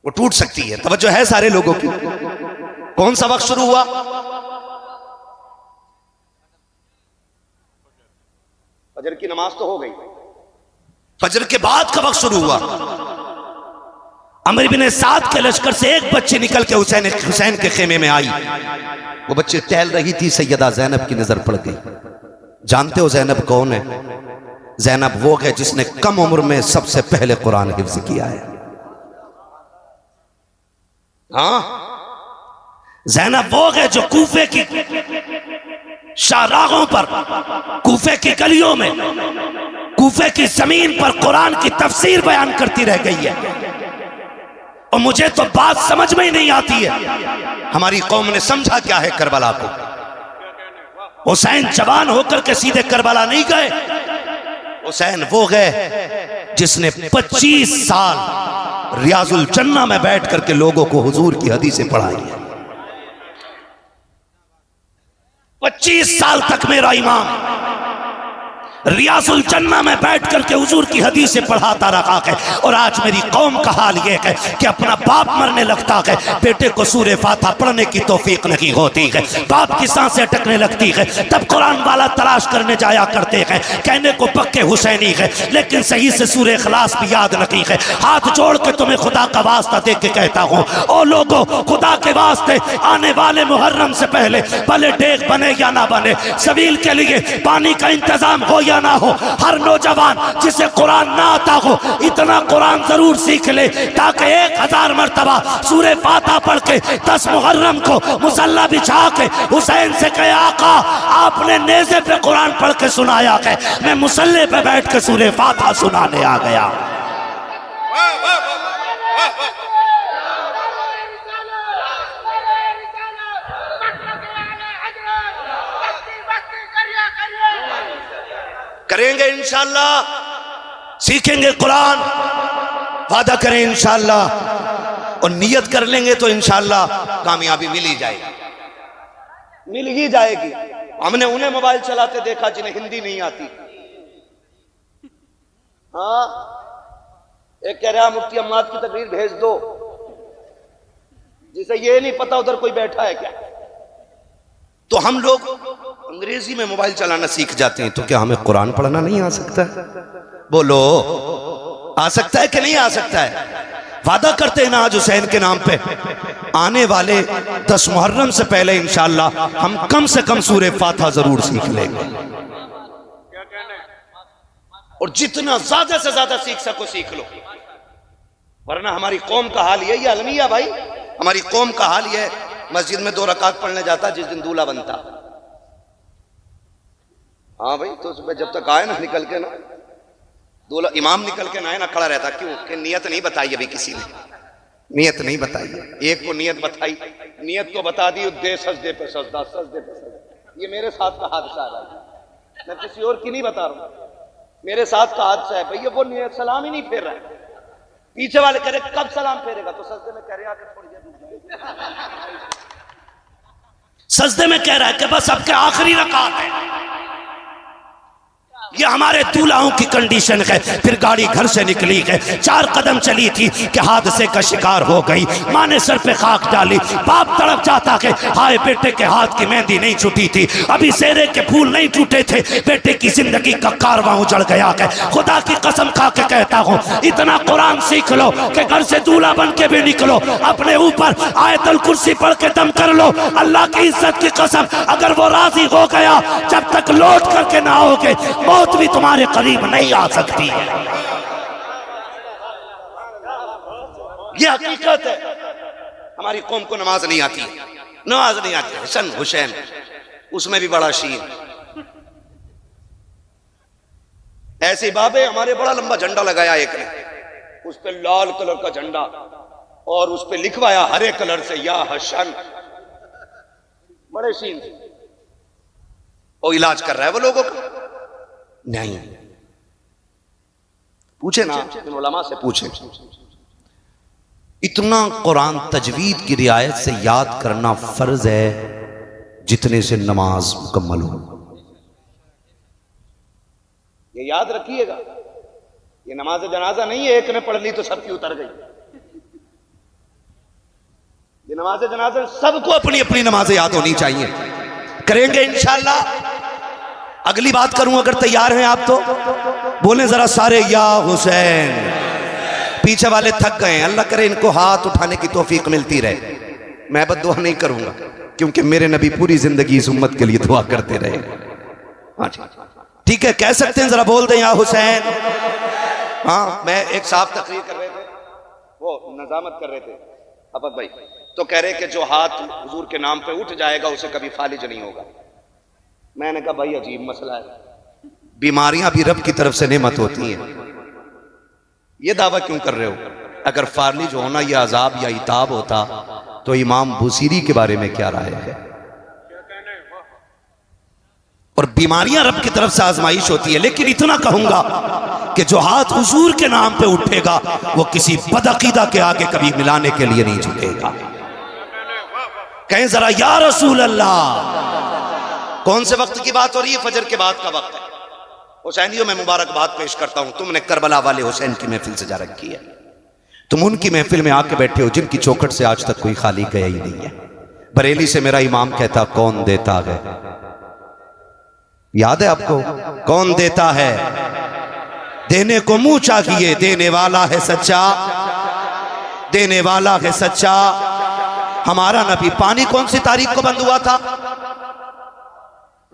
वो टूट सकती है। तवज्जो है सारे लोगों की? कौन सा वक्त शुरू हुआ? फजर की नमाज तो हो गई, फजर के बाद का वक्त शुरू हुआ। अमर बिन साद के लश्कर से एक बच्ची निकल के हुसैन के खेमे में आई। वो बच्ची टहल रही थी, सैयदा ज़ैनब की नजर पड़ गई। जानते हो ज़ैनब कौन है? ज़ैनब वो है जिसने कम उम्र में सबसे पहले कुरान हिफ्ज किया है। हाँ, ज़ैनब वो है जो कूफे की शाहराहों पर, कूफे की गलियों में, कूफे की जमीन पर कुरान की तफसीर बयान करती रह गई है। और मुझे तो बात समझ में ही नहीं आती है, हमारी कौम ने समझा क्या है करबला को। हुसैन जवान होकर के सीधे करबला नहीं गए। हुसैन वो गए जिसने 25 साल रियाजुल जन्ना में बैठ करके लोगों को हुजूर की हदीसें पढ़ाई है। 25 साल तक मेरा इमाम रियाजुल जन्ना में बैठ करके हुजूर की हदीसें पढ़ाता रहा है। और आज मेरी कौम का हाल यह है कि अपना बाप मरने लगता है, बेटे को सूरे फातिहा पढ़ने की तौफीक नहीं होती है, बाप की सांसें अटकने लगती है, तब कुरान वाला तलाश करने जाया करते हैं। कहने को पक्के हुसैनी है लेकिन सही से सूरे इखलास भी याद नहीं है। हाथ जोड़ के तुम्हें खुदा का वास्ता दे के कहता हूँ, ओ लोगो, खुदा के वास्ते आने वाले मुहर्रम से पहले भले डेग बने या ना बने, सबील के लिए पानी का इंतजाम हो ना हो, हर नौजवान जिसे कुरान ना आता हो इतना कुरान जरूर सीख ले ताकि 1000 मरतबा सूरे फातिहा पढ़ के 10 मुहर्रम को मुसल्ला बिछा के हुसैन से कहे, आका आपने नेज़े पे कुरान पढ़ के सुनाया है, मैं मुसल्ले पे बैठ के सूरे फातिहा सुनाने आ गया। करेंगे इंशाअल्लाह, सीखेंगे कुरान, वादा करें इंशाअल्लाह, और नियत कर लेंगे तो इंशाअल्लाह कामयाबी मिल ही जाएगी, मिल ही जाएगी। हमने उन्हें मोबाइल चलाते देखा जिन्हें हिंदी नहीं आती। हाँ, एक कह रहा मुफ्ती अम्माद की तकरीर भेज दो, जिसे ये नहीं पता उधर कोई बैठा है क्या। तो हम लोग अंग्रेजी में मोबाइल चलाना सीख जाते हैं, तो क्या हमें कुरान पढ़ना नहीं आ सकता है? बोलो, आ सकता है कि नहीं आ सकता है? वादा करते हैं ना आज हुसैन के नाम पे, आने वाले 10 मुहर्रम से पहले इंशाअल्लाह हम कम से कम सूरे फातिहा जरूर सीख लेंगे, और जितना ज्यादा से ज्यादा सीख सको सीख लो, वरना हमारी कौम का हाल यही है अलमिया भाई, हमारी कौम का हाल यह है, मस्जिद में 2 रकात पढ़ने जाता जिस दिन दूल्हा बनता। हाँ भाई, तो सुबह जब तक आए ना निकल के ना, दूल्हा इमाम निकल के ना आए ना, खड़ा रहता। क्यों? कि नियत नहीं बताई अभी किसी ने, नियत नहीं बताई है। एक को नियत बताई, नियत तो बता दी, दे सजदे पे सजदा, सजदे पे सजदा। ये मेरे साथ का हादसा है, मैं किसी और की नहीं बता रहा हूं, मेरे साथ का हादसा है भैया। वो नियत सलाम ही नहीं फेर रहा है, पीछे वाले कह रहे कब सलाम फेरेगा, तो सजदे में कह रहे आके थोड़ी देर, सजदे में कह रहा है कि बस अब के आखिरी रकात है। ये हमारे दूल्हाओं की कंडीशन है। फिर गाड़ी घर से निकली है, 4 कदम चली थी कि हादसे का शिकार हो गई। माँ ने सर पे खाक डाली, बाप तड़प जाता है, हाय बेटे के हाथ की मेहंदी नहीं छूटी थी, अभी सेरे के फूल नहीं टूटे थे, बेटे की जिंदगी का कारवां उजड़ गया है। खुदा की कसम खा के कहता हूँ, इतना कुरान सीख लो कि घर से दूल्हा बन के भी निकलो, अपने ऊपर आयतुल कुर्सी पढ़ के दम कर लो। अल्लाह की इज्जत की कसम, अगर वो राजी हो गया, जब तक लौट करके ना आओगे मौत भी तुम्हारे करीब नहीं आ सकती है। ये हकीकत है। हमारी कौम को नमाज नहीं आती, नमाज नहीं आती। हसन हुसैन उसमें भी बड़ा शीर। ऐसे बाबे हमारे बड़ा लंबा झंडा लगाया एक ने, उस पे लाल कलर का झंडा और उस पे लिखवाया हरे कलर से या हसन, बड़े शीन। वो इलाज कर रहा है वो लोगों का नहीं। पूछे ना, उलमा से पूछे। इतना कुरान तजवीद की रियायत से याद करना फर्ज है जितने से नमाज मुकम्मल हो। ये याद रखिएगा, ये नमाज जनाजा नहीं है, एक ने पढ़ ली तो सबकी उतर गई। ये नमाज जनाजा सबको अपनी अपनी नमाजें याद होनी चाहिए। करेंगे इंशाअल्लाह। अगली बात करूं, अगर तैयार हैं आप तो बोलें जरा सारे या हुसैन। पीछे वाले थक गए, अल्लाह करे इनको हाथ उठाने की तौफीक मिलती रहे। मैं बद्दुआ नहीं करूंगा क्योंकि मेरे नबी पूरी जिंदगी इस उम्मत के लिए दुआ करते रहे। हाँ जी, ठीक है, कह सकते हैं, जरा बोल दें या हुसैन। हाँ, मैं एक साहब तकरीर कर रहे थे, वो नजामत कर रहे थे अबद भाई, तो कह रहे कि जो हाथ हुजूर के नाम पे उठ जाएगा उसे कभी फालिज नहीं होगा। मैंने कहा भाई अजीब मसला है, बीमारियां भी रब की तरफ से नेमत होती हैं, ये दावा क्यों कर रहे हो? अगर फालिज होना यह अजाब या इताब होता तो इमाम बुसीरी के बारे में क्या राय है? और बीमारियां रब की तरफ से आजमाइश होती है, लेकिन इतना कहूंगा कि जो हाथ हुजूर के नाम पे उठेगा वो किसी बदअकीदा के आगे कभी मिलाने के लिए नहीं झुकेगा। कहें जरा या रसूल अल्लाह। कौन से वक्त की बात हो रही है? फजर के बाद का वक्त है। हुसैनियों में मुबारकबाद पेश करता हूं, तुमने करबला वाले हुसैन की महफिल सजा रखी है। तुम उनकी महफिल में आके बैठे हो जिनकी चौखट से आज तक कोई खाली गया ही नहीं है। बरेली से मेरा इमाम कहता कौन देता है, याद है आपको? कौन देता है, देने को मुंह चाहिए, देने वाला है सच्चा, देने वाला है सच्चा। हमारा नबी, पानी कौन सी तारीख को बंद हुआ था?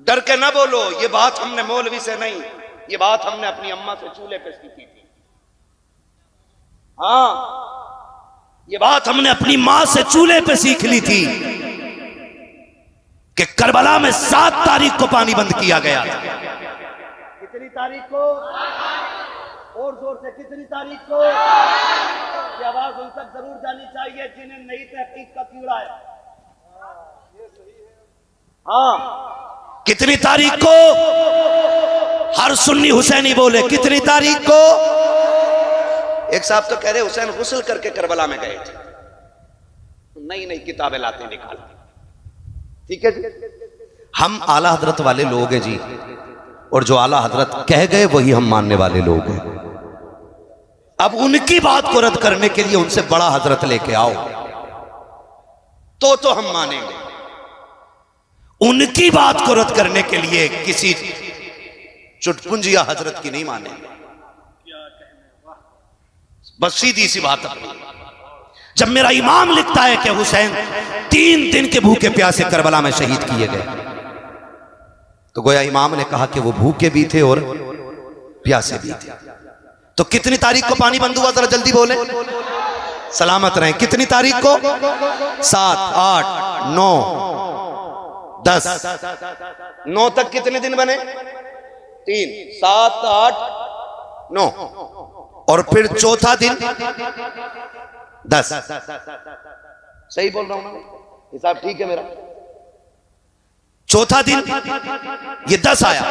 डर के ना बोलो, ये बात हमने मौलवी से नहीं, ये बात हमने अपनी अम्मा से चूल्हे पे सीखी थी। हाँ, ये बात हमने अपनी मां से चूल्हे पे सीख ली थी कि करबला में 7 तारीख को पानी बंद किया गया था। कितनी तारीख को? और जोर से, कितनी तारीख को? ये आवाज उन तक जरूर जानी चाहिए जिन्हें नई तहकीक का कीड़ा है। हाँ, कितनी तारीख को? हर सुन्नी हुसैनी बोले कितनी तारीख को? एक साहब तो कह रहे हुसैन गुस्ल करके करबला में गए थे। नई नई किताबें लाते निकालते। ठीक है जी, हम आला हजरत वाले लोग हैं जी, और जो आला हजरत कह गए वही हम मानने वाले लोग हैं। अब उनकी बात को रद्द करने के लिए उनसे बड़ा हजरत लेके आओ तो हम मानेंगे। उनकी बात को रद्द करने के लिए किसी चुटपुंजिया हजरत की नहीं मानेंगे। बस सीधी सी बात अपनी। जब मेरा इमाम लिखता है कि हुसैन 3 दिन के भूखे प्यासे करबला में शहीद किए गए, तो गोया इमाम ने कहा कि वो भूखे भी थे और प्यासे भी थे। तो कितनी तारीख को पानी बंद हुआ? जरा जल्दी बोले, सलामत रहें। कितनी तारीख को? 7, 8, 9, 10। 9 तक कितने दिन बने? 3, 7, 8, 9, और फिर चौथा दिन 10। सही बोल रहा हूं ना? हिसाब ठीक है मेरा? चौथा दिन ये 10 आया।